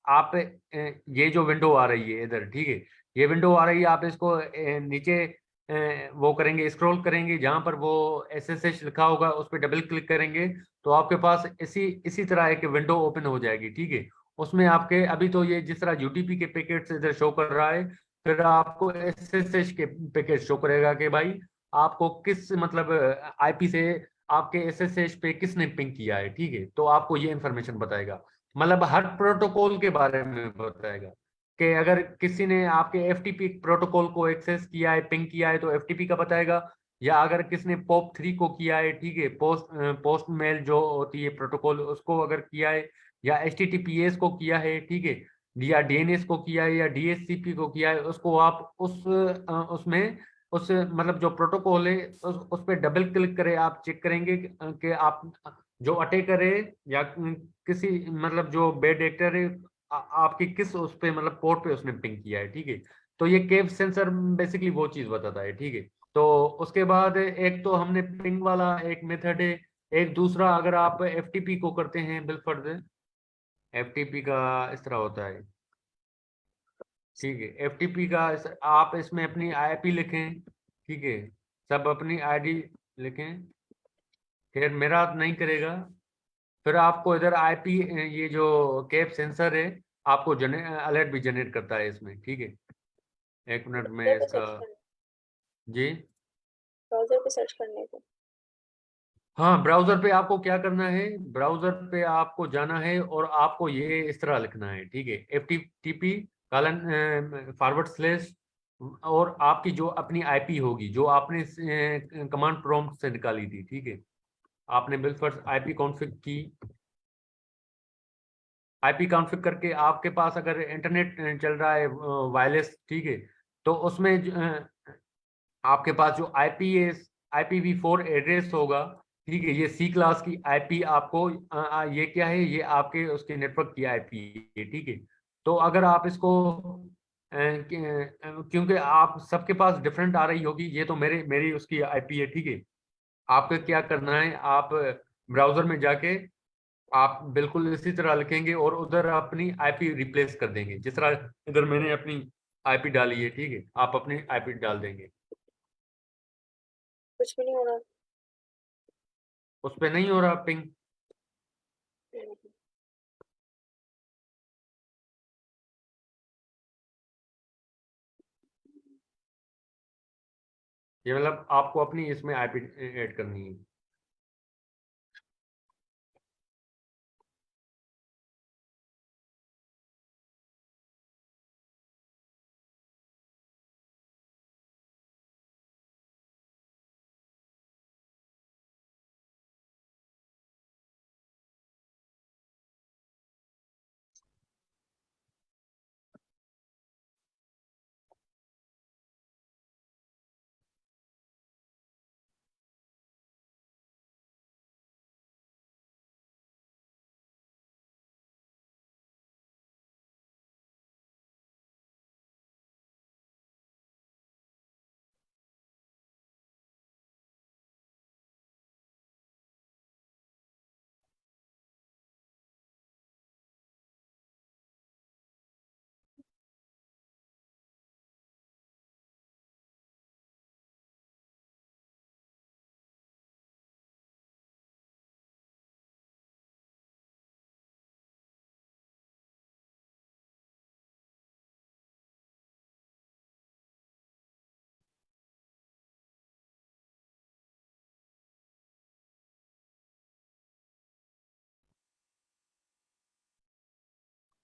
आप ये जो विंडो आ रही है इधर, ठीक है, ये विंडो आ रही है, आप इसको नीचे वो करेंगे, स्क्रॉल करेंगे, जहां पर वो एसएसएच लिखा होगा उस पर डबल क्लिक करेंगे, तो आपके पास इसी इसी तरह एक विंडो ओपन हो जाएगी। ठीक है, उसमें आपके अभी तो ये जिस तरह यूटीपी के पैकेट्स इधर शो कर रहा है, फिर आपको एसएसएच के पैकेट शो करेगा कि भाई आपको किस मतलब आईपी से आपके एसएसएच पे किसने पिंग किया है। ठीक है, तो आपको ये इंफॉर्मेशन बताएगा, मतलब हर प्रोटोकॉल के बारे में बताएगा कि अगर किसी ने आपके एफटीपी प्रोटोकॉल को एक्सेस किया है, पिंग किया है, तो एफटीपी का बताएगा, या अगर किसने पॉप 3 को किया है, ठीक है, पोस्ट मेल जो होती है प्रोटोकॉल, उसको अगर किया है, या एचटीटीपीएस को किया है, ठीक है, या डीएनएस को किया है, या डीएचसीपी को किया है, उसको आप उसमें उस मतलब जो प्रोटोकॉल है उस पर डबल क्लिक करें, आप चेक करेंगे कि आप जो अटैकर है या किसी मतलब जो बेड एक्टर है, आपकी किस उस पे मतलब पोर्ट पे उसने पिंग किया है। ठीक है, तो ये केव सेंसर बेसिकली वो चीज बताता है। ठीक है, तो उसके बाद एक तो हमने पिंग वाला एक मेथड है, एक दूसरा अगर आप एफटीपी को करते हैं बिलफर्ज, एफटीपी का इस तरह होता है। ठीक है, एफटीपी का आप इसमें अपनी आईपी लिखें। ठीक है, सब अपनी आईडी लिखें, फिर मेरा नहीं करेगा, फिर आपको इधर आईपी ये जो कैप सेंसर है, आपको अलर्ट भी जनरेट करता है इसमें। ठीक है, एक मिनट में ब्राउजर पे इसका। सर्च करना, जी, ब्राउजर पे सर्च करने को। हाँ, ब्राउजर पे आपको क्या करना है, ब्राउजर पे आपको जाना है और आपको ये इस तरह लिखना है। ठीक है, FTP कॉलन फॉरवर्ड स्लैश, और आपकी जो अपनी आईपी होगी जो आपने कमांड प्रॉम्प्ट से निकाली थी। ठीक है, आपने बिलफर्स्ट आईपी कॉन्फ़िग की, आईपी कॉन्फ़िग करके आपके पास अगर इंटरनेट चल रहा है वायरलेस, ठीक है, तो उसमें आपके पास जो आईपी है, IPv4 एड्रेस होगा। ठीक है, ये सी क्लास की आईपी आपको ये क्या है, ये आपके उसके नेटवर्क की आईपी है। ठीक है, तो अगर आप इसको क्योंकि आप सबके पास डिफरेंट आ रही होगी, ये तो मेरी उसकी आईपी है। ठीक है, आपको क्या करना है, आप ब्राउजर में जाके आप बिल्कुल इसी तरह लिखेंगे और उधर अपनी आईपी रिप्लेस कर देंगे, जिस तरह इधर मैंने अपनी आईपी डाली है। ठीक है, आप अपनी आईपी डाल देंगे। कुछ भी नहीं हो रहा। उस पे नहीं हो रहा पिंग? ये मतलब आपको अपनी इसमें आईपी ऐड करनी है।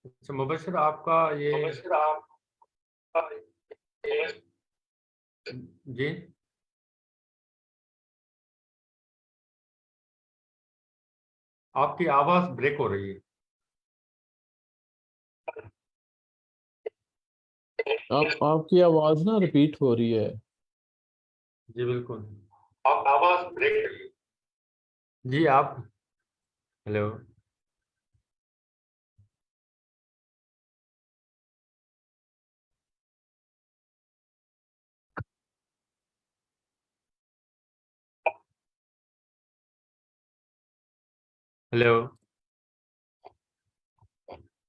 अच्छा मुबशर आपका ये जी आपकी आवाज ब्रेक हो रही है। आपकी आवाज ना रिपीट हो रही है। जी बिल्कुल आप आवाज ब्रेक रही है। जी आप हेलो हेलो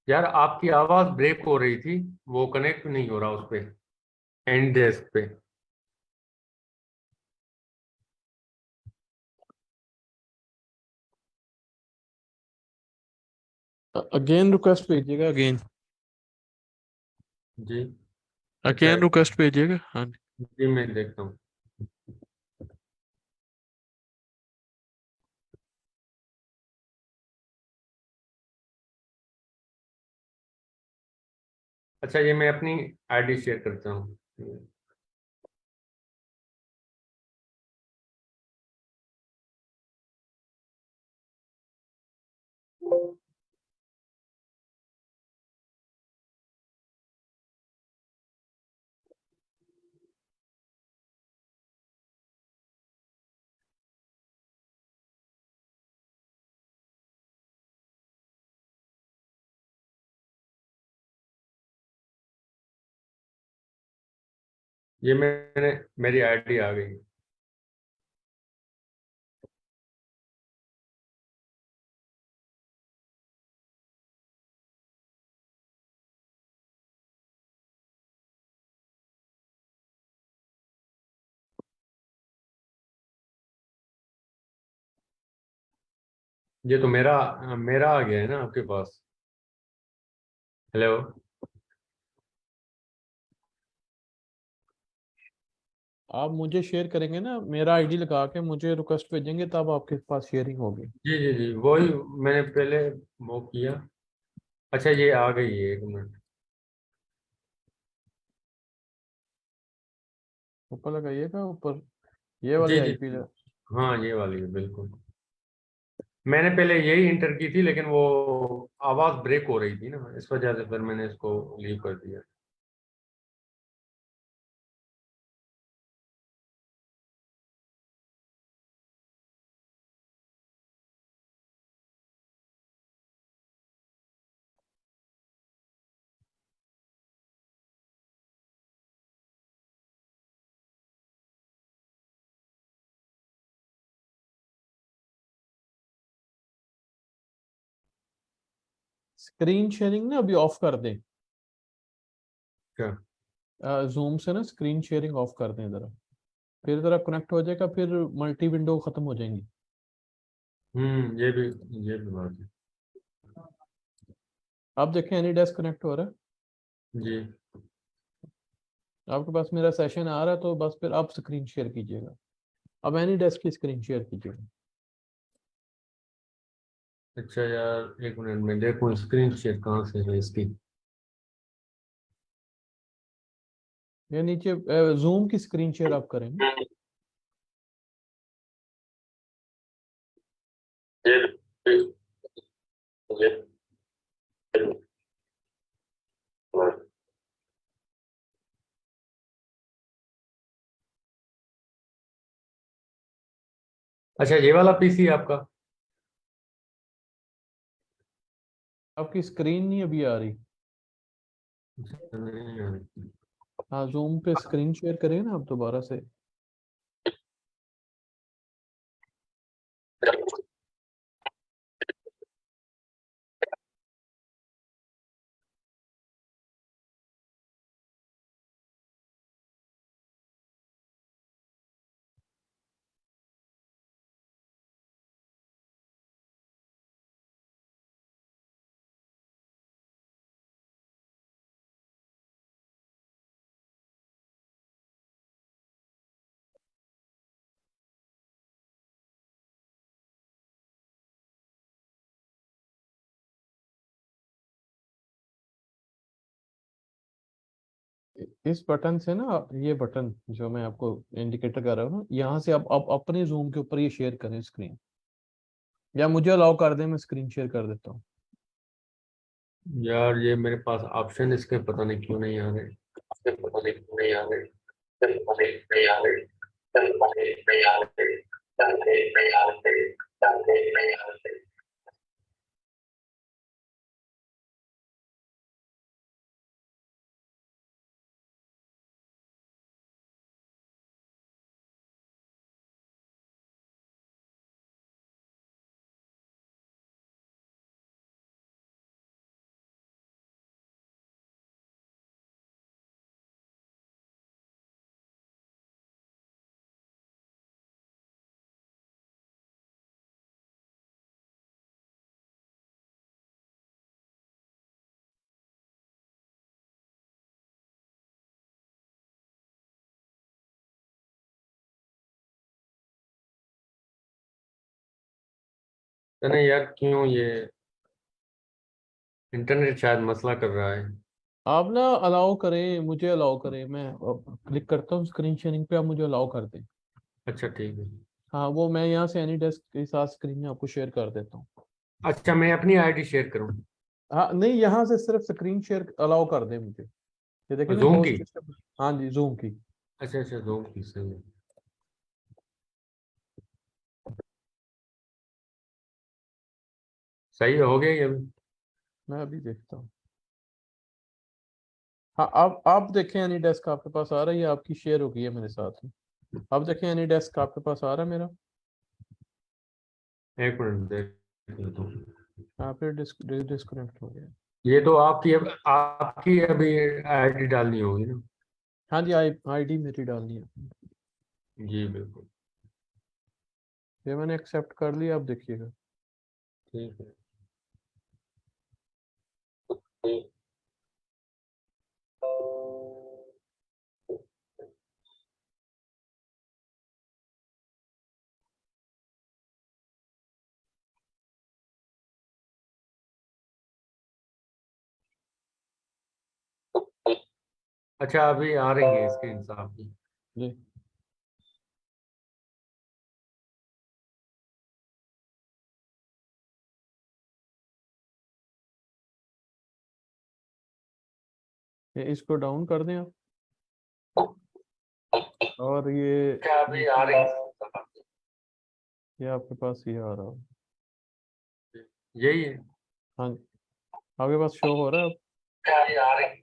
यार आपकी आवाज ब्रेक हो रही थी, वो कनेक्ट नहीं हो रहा उस पे एंड डेस्क पे। अगेन रिक्वेस्ट भेजिएगा, अगेन जी अच्छा रिक्वेस्ट भेजिएगा। हाँ जी मैं देखता हूँ। अच्छा ये मैं अपनी आईडी शेयर करता हूँ। ये मैंने मेरी आईडी आ गई। ये तो मेरा मेरा आ गया है ना आपके पास। हेलो आप मुझे शेयर करेंगे ना, मेरा आईडी लगा के मुझे रिक्वेस्ट भेजेंगे, तब आपके पास शेयरिंग होगी। जी जी जी वही मैंने पहले वो किया। अच्छा ये आ गई है, एक मिनट। ऊपर लगाइएगा, ऊपर ये वाली जी जी आईपी। जी हाँ ये वाली है बिल्कुल। मैंने पहले यही इंटर की थी लेकिन वो आवाज ब्रेक हो रही थी ना, इस वजह से फिर मैंने इसको लीव कर दिया। स्क्रीन शेयरिंग ना अभी ऑफ कर दें। क्या? जूम से ना स्क्रीन शेयरिंग ऑफ कर दें जरा, फिर जरा कनेक्ट हो जाएगा, फिर मल्टी विंडो खत्म हो जाएंगी। ये भी बात है। आप देखें एनी डेस्क कनेक्ट हो रहा है, जी आपके पास मेरा सेशन आ रहा है, तो बस फिर आप स्क्रीन शेयर कीजिएगा। अब एनी डेस्क की स्क्रीन शेयर कीजिएगा। अच्छा यार एक मिनट में देखूँ स्क्रीन शेयर कहाँ से है इसकी। ये नीचे जूम की स्क्रीन शेयर आप करें ना। अच्छा ये वाला पीसी आपका? आपकी स्क्रीन नहीं अभी आ रही। अच्छा, नहीं आ रही। हाँ, जूम पे स्क्रीन शेयर करें ना आप दोबारा से। इस बटन से ना, ये बटन जो मैं आपको इंडिकेटर कर रहा हूँ ना, यहाँ से आप अपने जूम के ऊपर ये शेयर करें स्क्रीन, या मुझे अलाउ कर दें, मैं स्क्रीन शेयर कर देता हूँ। यार ये मेरे पास ऑप्शन इसके पता नहीं क्यों नहीं आ रहे, इसके पता नहीं क्यों नहीं आ रहे, इसके पता नहीं नहीं आ रहे, इसके पता नहीं नहीं आ रहे, इसके नहीं आ रहे, इसके नहीं आ रहे। नहीं यार, क्यों ये इंटरनेट शायद मसला कर रहा है। आप ना अलाउ करें, मुझे अलाउ करें, मैं क्लिक करता हूँ स्क्रीन शेयरिंग पे, आप मुझे अलाउ कर दें। अच्छा ठीक है। हाँ, वो मैं यहाँ से एनी डेस्क के साथ स्क्रीन में आपको शेयर कर देता हूँ। अच्छा, मैं अपनी आईडी शेयर करूं? हाँ नहीं, यहाँ से सिर्फ स्क्रीन शेयर अलाउ कर दें मुझे। ये देखिए ना, जूम की? होस्ट। हाँ जी, जूम की। अच्छा अच्छा, जूम की, सही है। सही हो गया ये अभी। मैं अभी देखता हूँ। हाँ, आप देखें, एनी डेस्क आपके पास आ रही है, आपकी शेयर हो गई है मेरे साथ में। आप देखें, एनी डेस्क आपके पास आ रहा है मेरा। एक मिनट देख लेता हूं। हाँ, फिर डिस्कनेक्ट हो गया। ये तो आपकी अभी आईडी डालनी होगी ना? हाँ जी, आईडी मेरी डालनी है। जी बिल्कुल। ये मैंने एक्सेप्ट कर लिया, आप देखिएगा। ठीक है। अच्छा, अभी आ रही है स्क्रीन साफ की? जी। ये इसको डाउन कर दें आप, और ये क्या अभी आ रही है? ये आपके पास ये आ रहा हो। यही है? हाँ जी, आपके पास शो हो रहा है अब। क्या अभी आ रही है?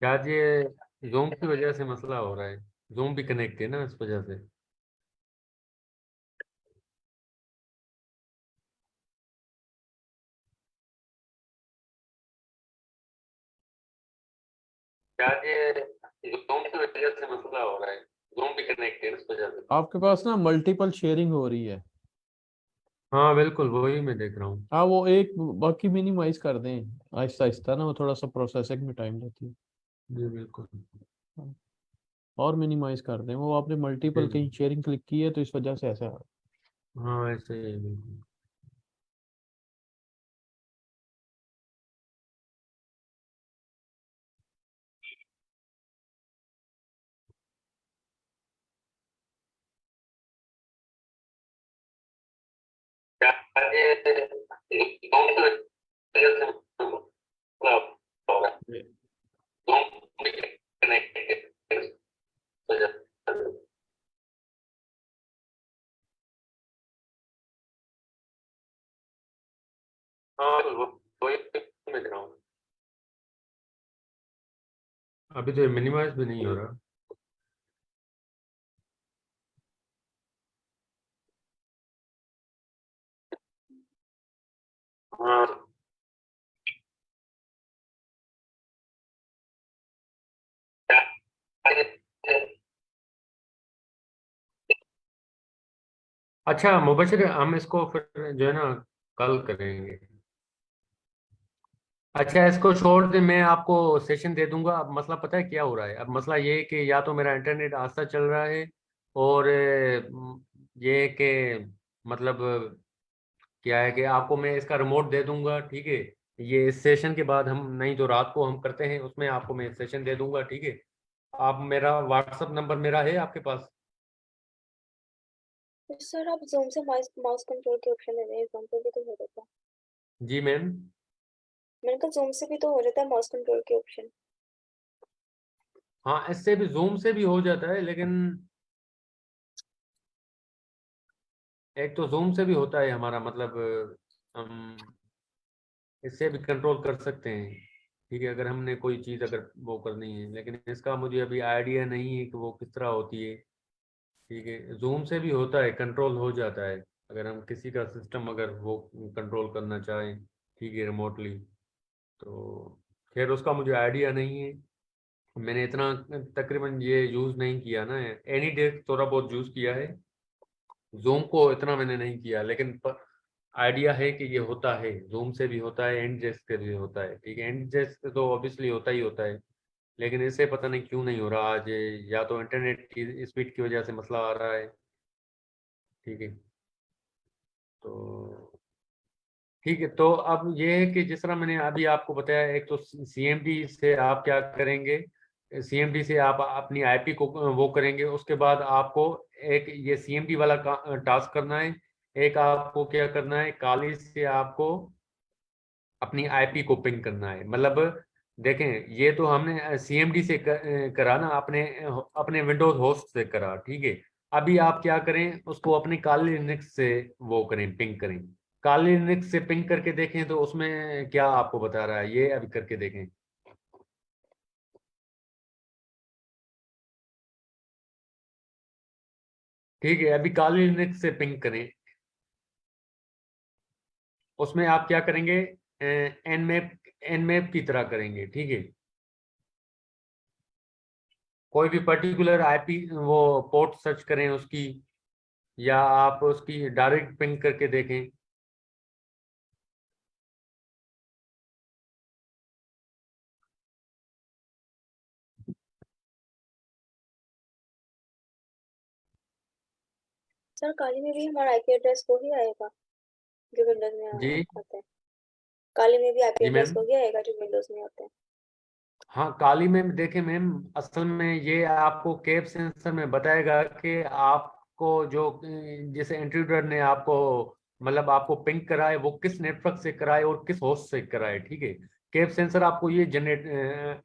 क्या ये जूम की वजह से मसला हो रहा है? जूम भी कनेक्ट है ना इस वजह से। क्या ये जूम की वजह से मसला हो रहा है? जूम भी कनेक्ट है इस वजह से। आपके पास ना मल्टीपल शेयरिंग हो रही है। हाँ बिल्कुल, वही मैं देख रहा हूँ। हाँ, वो एक बाकी मिनिमाइज कर दें आहिस्ता आहिस्ता ना, वो थोड़ा सा प्रोसेसिंग में टाइम लेती है। जी बिल्कुल। हाँ, और मिनिमाइज कर दें, वो आपने मल्टीपल जी कहीं शेयरिंग क्लिक की है तो इस वजह से ऐसा है। हाँ, ऐसे ही है बिल्कुल। क्या ये जूम की वजह से मसला हो रहा है? जूम भी कनेक्ट है इस वजह से। हाँ तो वही मैं देख रहा हूँ। अभी तो मिनिमाइज भी नहीं हो रहा। हाँ। अच्छा मुबशिर, हम इसको फिर जो है ना कल करेंगे। अच्छा, इसको छोड़ दे, मैं आपको सेशन दे दूंगा। अब मसला पता है क्या हो रहा है? अब मसला ये है कि या तो मेरा इंटरनेट आस्ता चल रहा है, और ये है कि मतलब क्या है कि आपको मैं इसका रिमोट दे दूंगा, ठीक है। ये इस सेशन के बाद हम, नहीं तो रात को हम करते हैं, उसमें आपको मैं सेशन दे दूंगा, ठीक है। आप, मेरा व्हाट्सअप नंबर मेरा है आपके पास? तो सर आप जूम से माउस माउस कंट्रोल के ऑप्शन दे दें, जूम पे भी तो हो जाता है। जी मैम। मैंने कहा जूम से भी तो हो जाता है माउस कंट्रोल के ऑप्शन। हाँ, इससे भी, जूम से भी हो जाता है, लेकिन एक तो जूम से भी होता है हमारा, मतलब हम इससे भी कंट्रोल कर सकते हैं, ठीक है, अगर हमने कोई चीज़ अगर वो करनी है, लेकिन इसका मुझे अभी आइडिया नहीं है कि वो किस तरह होती है। ठीक है, जूम से भी होता है, कंट्रोल हो जाता है, अगर हम किसी का सिस्टम अगर वो कंट्रोल करना चाहें, ठीक है, रिमोटली। तो खैर उसका मुझे आइडिया नहीं है, मैंने इतना तकरीबन ये यूज़ नहीं किया ना। एनी डेस्क थोड़ा बहुत यूज़ किया है, जूम को इतना मैंने नहीं किया, लेकिन आइडिया है कि ये होता है, जूम से भी होता है, एंड जेस से भी होता है, ठीक है। एंड जेस से तो ऑब्वियसली होता ही होता है, लेकिन इससे पता नहीं क्यों नहीं हो रहा आज, या तो इंटरनेट की स्पीड की वजह से मसला आ रहा है, ठीक है। तो ठीक है, तो अब ये है कि जिस तरह मैंने अभी आपको बताया, एक तो सीएमडी से आप क्या करेंगे, सीएमडी से आप अपनी आईपी को वो करेंगे, उसके बाद आपको एक ये सीएमडी वाला टास्क करना है। एक आपको क्या करना है, काली से आपको अपनी आईपी को पिंग करना है। मतलब देखें, ये तो हमने सीएमडी से करा ना, अपने अपने विंडोज होस्ट से करा, ठीक है। अभी आप क्या करें, उसको अपने काली लिनक्स से वो करें, पिंग करें। काली लिनक्स से पिंग करके देखें तो उसमें क्या आपको बता रहा है, ये अभी करके देखें। ठीक है, अभी काली लिनक्स से पिंग करें, उसमें आप क्या करेंगे, एनमैप की तरह करेंगे, ठीक है। कोई भी पर्टिकुलर आईपी वो पोर्ट सर्च करें उसकी, या आप उसकी डायरेक्ट पिंग करके देखें। सर काली में भी हमारा आईपी एड्रेस वो ही आएगा जो विंडोज में जी। आता है। काली में भी आईपी जी एड्रेस मैम। वही आएगा जो विंडोज में आता है। हाँ, काली में देखें मैम, असल में ये आपको केप सेंसर में बताएगा कि आपको जो जैसे इंट्रूडर ने आपको, मतलब आपको पिंग कराए, वो किस नेटवर्क से कराए और किस होस्ट से कराए, ठीक है। केप सेंसर आपको ये जनरेट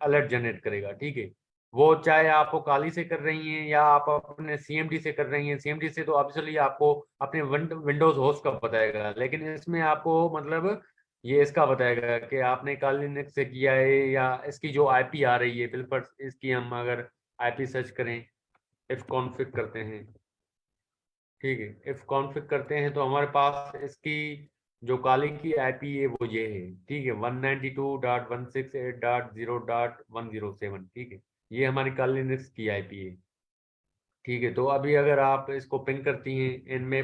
अलर्ट जनरेट करेगा, ठीक है। वो चाहे आपको काली से कर रही हैं या आप अपने सीएमडी से कर रही हैं, सीएमडी से तो ऑब्वियसली आपको अपने विंडोज होस्ट का बताएगा, लेकिन इसमें आपको मतलब ये इसका बताएगा कि आपने काली लिनक्स से किया है, या इसकी जो आईपी आ रही है बिल्कुल, इसकी हम अगर आईपी सर्च करें, इफ कॉन्फ़िग करते हैं, ठीक है, इफ कॉन्फ़िग करते हैं तो हमारे पास इसकी जो काली की आईपी है वो ये है, ठीक है, 192.168.0.107, ठीक है। ये हमारी काली लिनक्स की आईपी है, ठीक है। तो अभी अगर आप इसको पिंग करती हैं, इनमें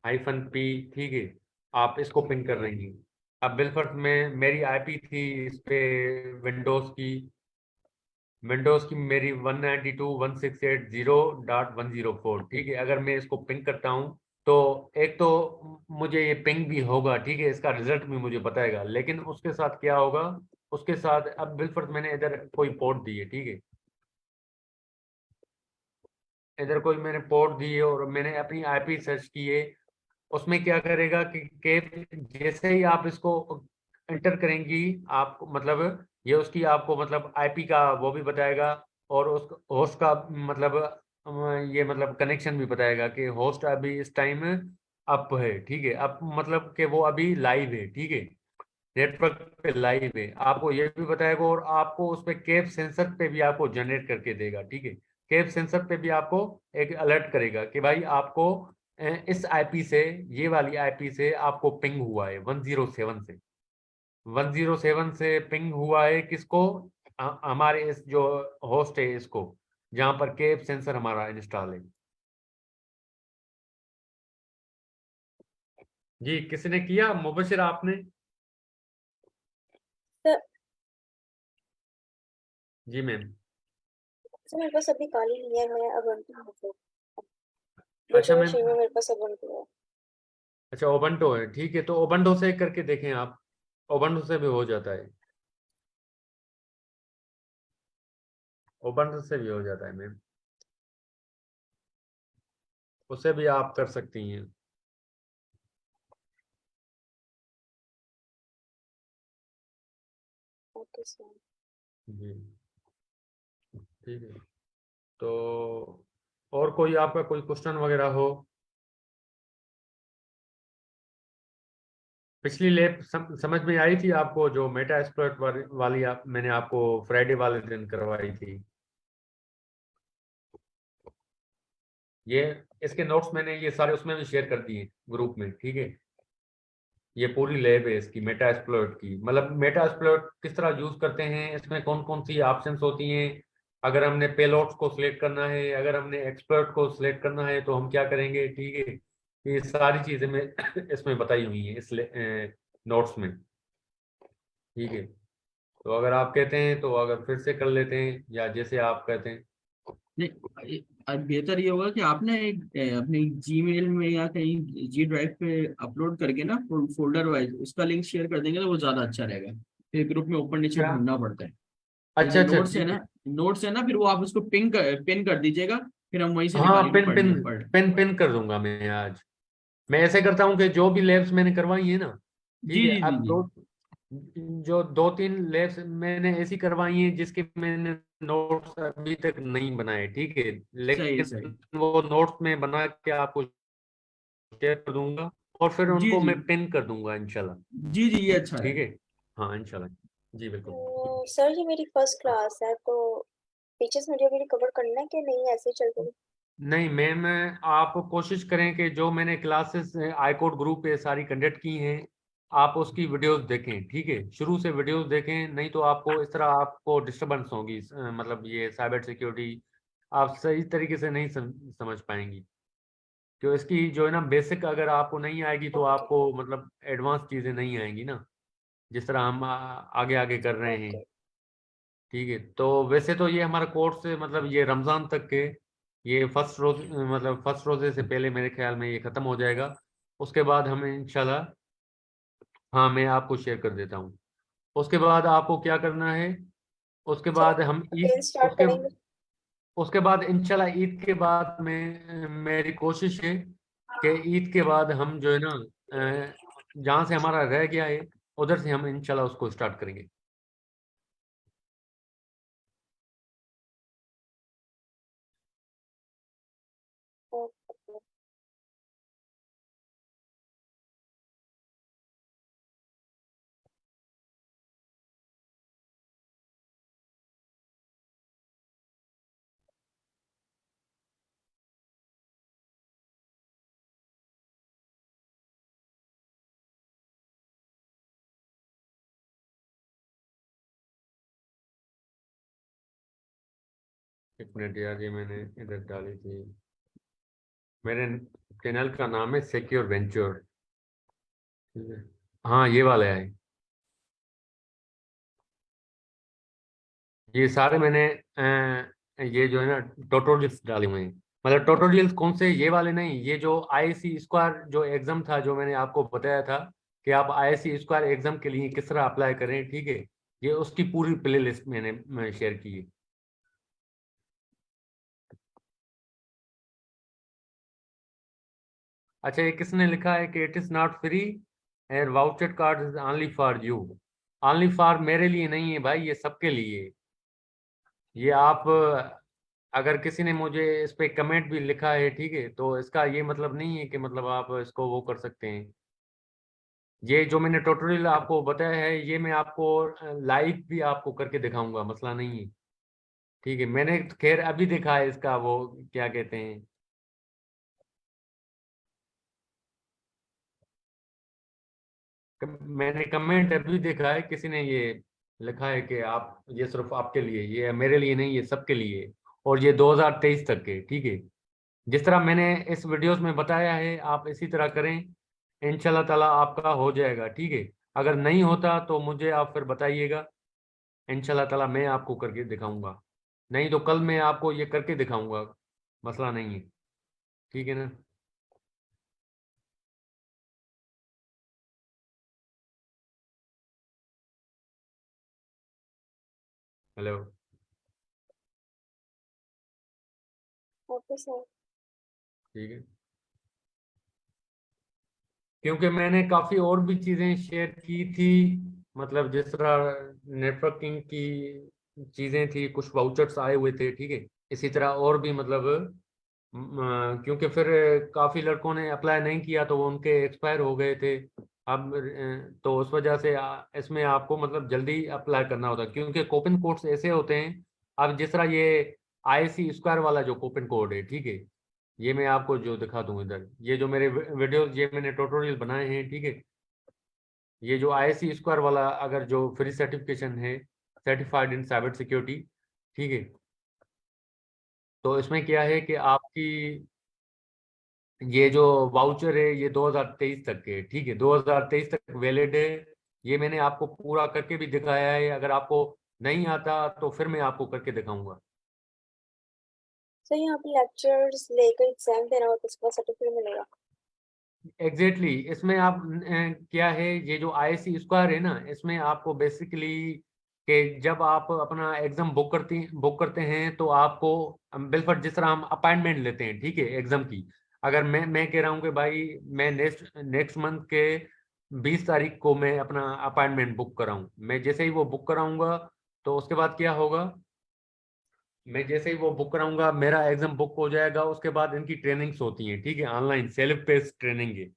-p, ठीक है, आप इसको पिंग कर रही हैं। अब बिलफर्ज में मेरी आईपी थी इस पे, विंडोज की मेरी 192.168.0.104, ठीक है। अगर मैं इसको पिंग करता हूँ तो एक तो मुझे ये पिंग भी होगा, ठीक है, इसका रिजल्ट भी मुझे बताएगा, लेकिन उसके साथ क्या होगा, उसके साथ अब बिलफर्ज मैंने इधर कोई पोर्ट दी है, ठीक है, इधर कोई मैंने पोर्ट दी है और मैंने अपनी आईपी सर्च की है, उसमें क्या करेगा कि जैसे ही आप इसको एंटर करेंगी, आप मतलब ये उसकी आपको मतलब आईपी का वो भी बताएगा, और उस होस्ट का मतलब ये मतलब कनेक्शन भी बताएगा कि होस्ट अभी इस टाइम अप है, ठीक है, अप मतलब कि वो अभी लाइव है, ठीक है, नेटवर्क पे लाइव है, आपको ये भी बताएगा, और आपको उस पे केप सेंसर पे भी आपको जनरेट करके देगा, ठीक है। केप सेंसर पे भी आपको एक अलर्ट करेगा कि भाई आपको इस आईपी से, ये वाली आईपी से आपको पिंग हुआ है 107 से, 107 से पिंग हुआ है किसको, हमारे इस जो होस्ट है इसको, जहां पर केप सेंसर हमारा इंस्टॉल है। जी, किसने किया, मुबशिर आपने? जी मैम। सर मेरे पास अभी काली नहीं है, मैं Ubuntu हूँ सर। अच्छा वर्चुअल मैम, मशीन में मेरे पास Ubuntu है। अच्छा ओबंटो है, ठीक है, तो ओबंटो से करके देखें आप, ओबंटो से भी हो जाता है, ओबंटो से भी हो जाता है मैम, उससे भी आप कर सकती हैं। Okay sir. जी ठीक है, तो और कोई आपका कोई क्वेश्चन वगैरह हो? पिछली लैब समझ में आई थी आपको, जो मेटा एक्सप्लॉइट वाली मैंने आपको फ्राइडे वाले दिन करवाई थी? ये इसके नोट्स मैंने ये सारे उसमें भी शेयर कर दिए ग्रुप में, ठीक है। ये पूरी लैब है इसकी मेटा एक्सप्लॉइट की, मतलब मेटा एक्सप्लॉइट किस तरह यूज करते हैं, इसमें कौन कौन सी ऑप्शंस होती हैं, अगर हमने पेलोड्स को सिलेक्ट करना है, अगर हमने एक्सप्लॉइट को सिलेक्ट करना है तो हम क्या करेंगे, ठीक है। ये सारी चीजें मैं इसमें बताई हुई हैं इस नोट्स में, ठीक है। तो अगर आप कहते हैं तो अगर फिर से कर लेते हैं, या जैसे आप कहते हैं। नहीं, अब बेहतर ये होगा कि आपने अपने जीमेल में या कहीं जी ड्राइव पे अपलोड करके ना फोल्डर वाइज उसका लिंक शेयर कर देंगे तो वो ज्यादा अच्छा रहेगा। फिर ग्रुप में ऊपर नीचे अच्छा ढूंढना पड़ता है। ये अच्छा जो अच्छा, नोट्स है ठीक है। ना, फिर वो आप उसको पिन कर दीजिएगा। फिर हम वहीं से हाँ, निकालेंगे पिन पिन पढ़। पिन पिन कर दूंगा मैं आज। मैं ऐसे करता हूँ कि जो भी लैब्स मैंने करवाई है ना, ठीक जी है, जी जी अब जी। जो दो तीन लैब्स मैंने ऐसी करवाई हैं जिसके मैंने नोट्स अभी तक नहीं बनाए, ठीक है, सही सही। लेकिन वो नोट्स में बना के आपको शेयर कर दूंगा, और फिर जी उनको जी मैं पिन कर दूंगा इंशाल्लाह, जी जी, ये अच्छा है। ठीक है। हाँ इंशाल्लाह, जी बिल्कुल। सर ये मेरी फर्स्ट क्लास है तो फीचर्स मुझे अभी कवर करना है कि नहीं, ऐसे चल रही? नहीं मैम, आप कोशिश करें कि जो मैंने क्लासेस आईकोड ग्रुप पे सारी कंडक्ट की हैं, आप उसकी वीडियोस देखें, ठीक है, शुरू से वीडियोस देखें, नहीं तो आपको इस तरह आपको डिस्टरबेंस होगी, मतलब ये साइबर सिक्योरिटी आप सही तरीके से नहीं समझ पाएंगी, क्यों इसकी जो है ना बेसिक अगर आपको नहीं आएगी तो ओके आपको मतलब एडवांस चीज़ें नहीं आएंगी ना, जिस तरह हम आगे आगे कर रहे हैं, ओके। ठीक है। तो वैसे तो ये हमारा कोर्स मतलब ये रमज़ान तक के, ये फर्स्ट रोज मतलब फर्स्ट रोजे से पहले मेरे ख्याल में ये ख़त्म हो जाएगा, उसके बाद हम इंशाल्लाह, हाँ मैं आपको शेयर कर देता हूँ, उसके बाद आपको क्या करना है, उसके सर बाद हम अगेन ईद, स्टार्ट उसके करेंगे? उसके बाद इंशाल्लाह ईद के बाद में मेरी कोशिश है कि ईद के बाद हम जो है ना जहाँ से हमारा रह गया है उधर से हम इंशाल्लाह उसको स्टार्ट करेंगे। ओके। एक मिनट यार, ये मैंने इधर डाली थी, मेरे चैनल का नाम है सिक्योर वेंचर, ठीक है, हाँ ये वाला है, ये सारे मैंने ये जो है ना ट्यूटोरियल्स डाले हुए हैं, मतलब ट्यूटोरियल्स कौन से, ये वाले नहीं, ये जो आईआईसी स्क्वायर जो एग्जाम था जो मैंने आपको बताया था कि आप आईआईसी स्क्वायर एग्जाम के लिए किस तरह अप्लाई करें, ठीक है, ये उसकी पूरी प्ले लिस्ट मैंने शेयर की है। अच्छा, ये किसने लिखा है कि it is not free and voucher card is only for you, only for मेरे लिए नहीं है भाई, ये सबके लिए है। ये आप अगर किसी ने मुझे इस पे कमेंट भी लिखा है, ठीक है, तो इसका ये मतलब नहीं है कि मतलब आप इसको वो कर सकते हैं, ये जो मैंने ट्यूटोरियल आपको बताया है ये मैं आपको लाइव भी आपको करके दिखाऊंगा, मसला नहीं है, ठीक है, मैंने खैर अभी देखा है इसका वो क्या कहते हैं, मैंने कमेंट अभी देखा है, किसी ने ये लिखा है कि आप ये सिर्फ आपके लिए, ये मेरे लिए नहीं, ये सबके लिए है, और ये 2023 तक के, ठीक है, जिस तरह मैंने इस वीडियोस में बताया है आप इसी तरह करें, इंशाल्लाह ताला आपका हो जाएगा, ठीक है। अगर नहीं होता तो मुझे आप फिर बताइएगा, इंशाल्लाह ताला मैं आपको करके दिखाऊंगा। नहीं तो कल मैं आपको ये करके दिखाऊंगा, मसला नहीं है, ठीक है ना। Hello, okay sir. ठीक है, क्योंकि मैंने काफ़ी और भी चीज़ें शेयर की थी, मतलब जिस तरह नेटवर्किंग की चीज़ें थी, कुछ वाउचर्स आए हुए थे, ठीक है। इसी तरह और भी मतलब क्योंकि फिर काफ़ी लड़कों ने अप्लाई नहीं किया तो वो उनके एक्सपायर हो गए थे। अब तो उस वजह से इसमें आपको मतलब जल्दी अप्लाई करना होता है, क्योंकि कूपन कोड्स ऐसे होते हैं। अब जिस तरह ये IC स्क्वायर वाला जो कूपन कोड है, ठीक है, ये मैं आपको जो दिखा दूँ इधर, ये जो मेरे वीडियो, ये मैंने ट्यूटोरियल बनाए हैं, ठीक है। ये जो IC स्क्वायर वाला, अगर जो फ्री सर्टिफिकेशन है, सर्टिफाइड इन साइबर सिक्योरिटी, ठीक है, तो इसमें क्या है कि आपकी ये जो वाउचर है ये 2023 तक के, ठीक है, 2023 तक वैलिड है। ये मैंने आपको पूरा करके भी दिखाया है, अगर आपको नहीं आता तो फिर मैं आपको करके दिखाऊंगा। सर यहाँ पे लेक्चर्स लेकर एग्जाम देना होता है, उसके बाद सर्टिफिकेट मिलेगा। एग्जैक्टली इसमें आप क्या है, ये जो IC स्क्वायर है ना, इसमें आपको बेसिकली कि जब आप अपना एग्जाम बुक करते हैं तो आपको बिल्कुल जिस तरह हम अपॉइंटमेंट लेते हैं, ठीक है, एग्जाम की। अगर मैं कह रहा हूँ कि भाई मैं नेक्स्ट मंथ के 20 तारीख को मैं अपना अपॉइंटमेंट बुक कराऊँ, मैं जैसे ही वो बुक कराऊंगा तो उसके बाद क्या होगा, मैं जैसे ही वो बुक कराऊंगा मेरा एग्जाम बुक हो जाएगा। उसके बाद इनकी ट्रेनिंग्स होती हैं, ठीक है, ऑनलाइन सेल्फ पेस्ड ट्रेनिंग है,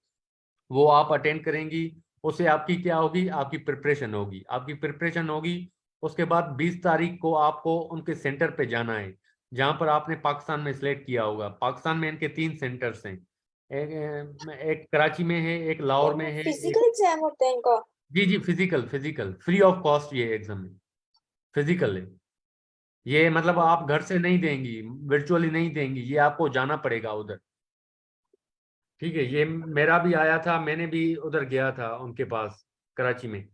वो आप अटेंड करेंगी। उससे आपकी क्या होगी, आपकी प्रिपरेशन होगी, आपकी प्रिपरेशन होगी। उसके बाद 20 तारीख को आपको उनके सेंटर पे जाना है, जहां पर आपने पाकिस्तान में सिलेक्ट किया होगा। पाकिस्तान में इनके 3 सेंटर्स हैं, एक कराची में है, एक लाहौर में है, एक। फिजिकल एग्जाम होता है इनका? जी जी, physical physical free of cost ये एग्जाम है, फिजिकल है। ये मतलब आप घर से नहीं देंगी, वर्चुअली नहीं देंगी, ये आपको जाना पड़ेगा उधर, ठीक है। ये मेरा भी आया था, मैंने भी उधर गया था उनके पास, कराची में,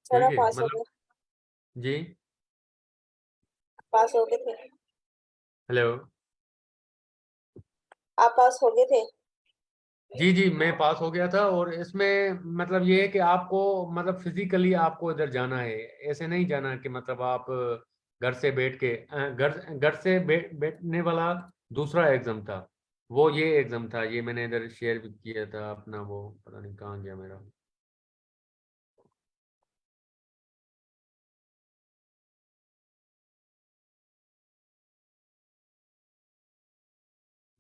सर ठीक आप है, पास हो मतलब। गए? जी, पास हो गए थे? हेलो। आप पास हो गए थे? जी जी, मैं पास हो गया था। और इसमें मतलब ये है कि आपको मतलब फिजिकली आपको इधर जाना है, ऐसे नहीं जाना कि मतलब आप घर से बैठ के घर घर से बैठने वाला दूसरा एग्जाम था, वो ये एग्जाम था। ये मैंने इधर शेयर भी किया था अपना, वो पता नहीं कहाँ गया मेरा।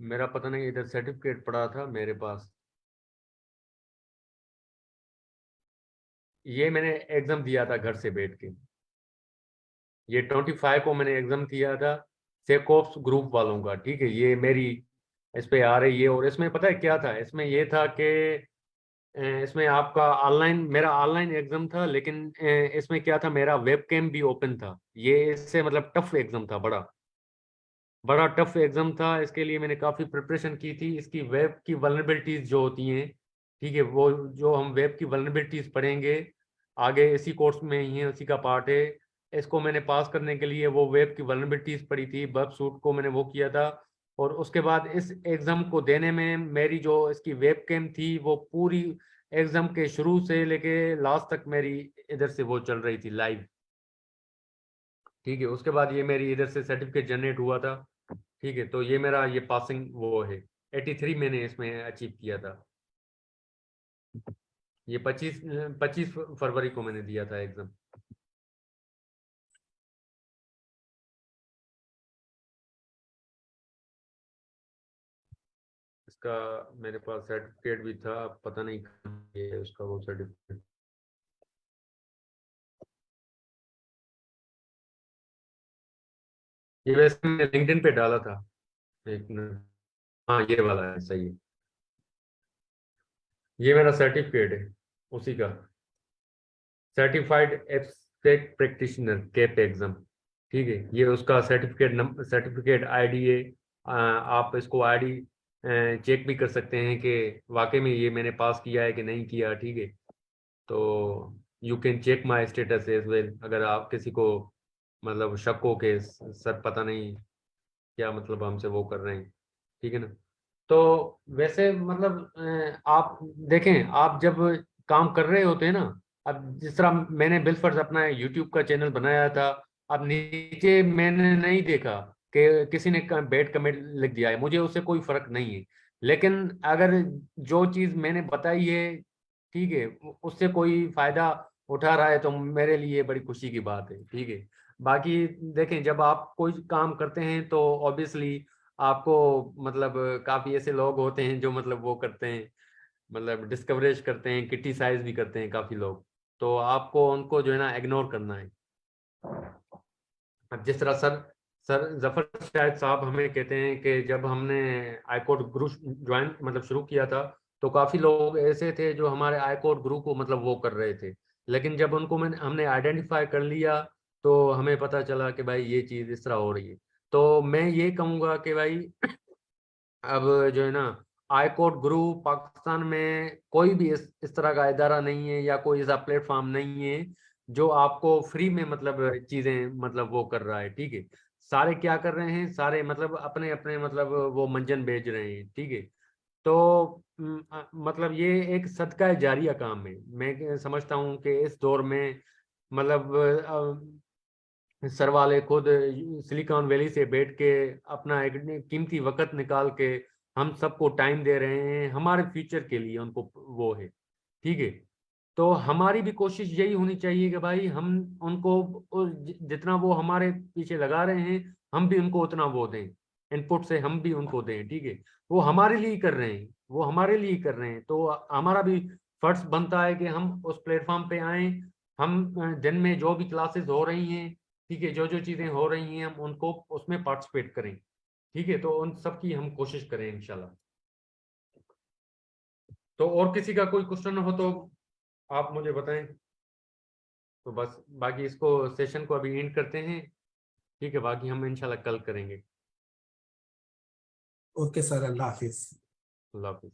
मेरा पता नहीं, इधर सर्टिफिकेट पड़ा था मेरे पास, ये मैंने एग्जाम दिया था घर से बैठ के। ये 25 को मैंने एग्जाम दिया था, सेकोप्स ग्रुप वालों का, ठीक है। ये मेरी इस पे आ रही है। और इसमें पता है क्या था, इसमें ये था कि इसमें आपका ऑनलाइन, मेरा ऑनलाइन एग्जाम था, लेकिन इसमें क्या था, मेरा वेब कैम भी ओपन था। ये इससे मतलब टफ एग्जाम था, बड़ा बड़ा टफ एग्जाम था। इसके लिए मैंने काफ़ी प्रिपरेशन की थी। इसकी वेब की वल्नरेबिलिटीज जो होती हैं, ठीक है, वो जो हम वेब की वल्नरेबिलिटीज पढ़ेंगे आगे, इसी कोर्स में ही है, उसी का पार्ट है। इसको मैंने पास करने के लिए वो वेब की वल्नरेबिलिटीज पढ़ी थी, बग सूट को मैंने वो किया था। और उसके बाद इस एग्ज़ाम को देने में मेरी जो इसकी वेब कैम थी, वो पूरी एग्ज़ाम के शुरू से लेके लास्ट तक मेरी इधर से वो चल रही थी लाइव, ठीक है। उसके बाद ये मेरी इधर से सर्टिफिकेट जनरेट हुआ था, ठीक है। तो ये मेरा ये पासिंग वो है, 83 मैंने इसमें अचीव किया था। ये 25 फरवरी को मैंने दिया था एग्जाम। इसका मेरे पास सर्टिफिकेट भी था, पता नहीं कहाँ है उसका वो सर्टिफिकेट। ये वैसे मैंने लिंक्डइन पे डाला था, एक मिनट। हाँ, ये वाला है, सही है। ये मेरा सर्टिफिकेट है उसी का, certified abstract practitioner cap exam, ठीक है। ये उसका सर्टिफिकेट आईडी है। आप इसको आईडी चेक भी कर सकते हैं कि वाकई में ये मैंने पास किया है कि नहीं किया, ठीक है। तो you can check my status as well, अगर आप किसी को मतलब शक हो के सर पता नहीं क्या मतलब हमसे वो कर रहे हैं, ठीक है ना। तो वैसे मतलब आप देखें, आप जब काम कर रहे होते हैं ना, अब जिस तरह मैंने बिलफर्ज अपना यूट्यूब का चैनल बनाया था, अब नीचे मैंने नहीं देखा कि किसी ने बैड कमेंट लिख दिया है, मुझे उससे कोई फर्क नहीं है। लेकिन अगर जो चीज मैंने बताई है, ठीक है, उससे कोई फायदा उठा रहा है तो मेरे लिए बड़ी खुशी की बात है, ठीक है। बाकी देखें, जब आप कोई काम करते हैं तो ऑब्वियसली आपको मतलब काफी ऐसे लोग होते हैं जो मतलब वो करते हैं, मतलब डिस्कवरेज करते हैं, क्रिटिसाइज भी करते हैं काफी लोग, तो आपको उनको जो है ना इग्नोर करना है। अब जिस तरह सर जफर शाहिद साहब हमें कहते हैं कि जब हमने आईकोर्ट ग्रुप ज्वाइन मतलब शुरू किया था, तो काफी लोग ऐसे थे जो हमारे आईकोर्ट ग्रुप को मतलब वो कर रहे थे, लेकिन जब उनको हमने आइडेंटिफाई कर लिया तो हमें पता चला कि भाई ये चीज इस तरह हो रही है। तो मैं ये कहूँगा कि भाई अब जो है ना, आई कोर्ट गुरु पाकिस्तान में कोई भी इस तरह का इदारा नहीं है या कोई ऐसा प्लेटफॉर्म नहीं है जो आपको फ्री में मतलब चीजें मतलब वो कर रहा है, ठीक है। सारे क्या कर रहे हैं, सारे मतलब अपने अपने मतलब वो मंजन बेच रहे हैं, ठीक है। तो मतलब ये एक सदका जारिया काम है। मैं समझता हूँ कि इस दौर में मतलब सर वाले खुद सिलिकॉन वैली से बैठ के अपना एक कीमती वक्त निकाल के हम सबको टाइम दे रहे हैं हमारे फ्यूचर के लिए, उनको वो है, ठीक है। तो हमारी भी कोशिश यही होनी चाहिए कि भाई हम उनको जितना वो हमारे पीछे लगा रहे हैं, हम भी उनको उतना वो दें, इनपुट से हम भी उनको दें, ठीक है। वो हमारे लिए ही कर रहे हैं, वो हमारे लिए ही कर रहे हैं, तो हमारा भी फर्ज बनता है कि हम उस प्लेटफॉर्म पे आए, हम दिन में जो भी क्लासेस हो रही हैं, ठीक है, जो जो चीजें हो रही हैं हम उनको उसमें पार्टिसिपेट करें, ठीक है। तो उन सब की हम कोशिश करें इंशाल्लाह। तो और किसी का कोई क्वेश्चन हो तो आप मुझे बताएं। तो बस बाकी इसको सेशन को अभी एंड करते हैं, ठीक है, बाकी हम इंशाल्लाह कल करेंगे। ओके सर, अल्लाह हाफिज। अल्लाह हाफिज़।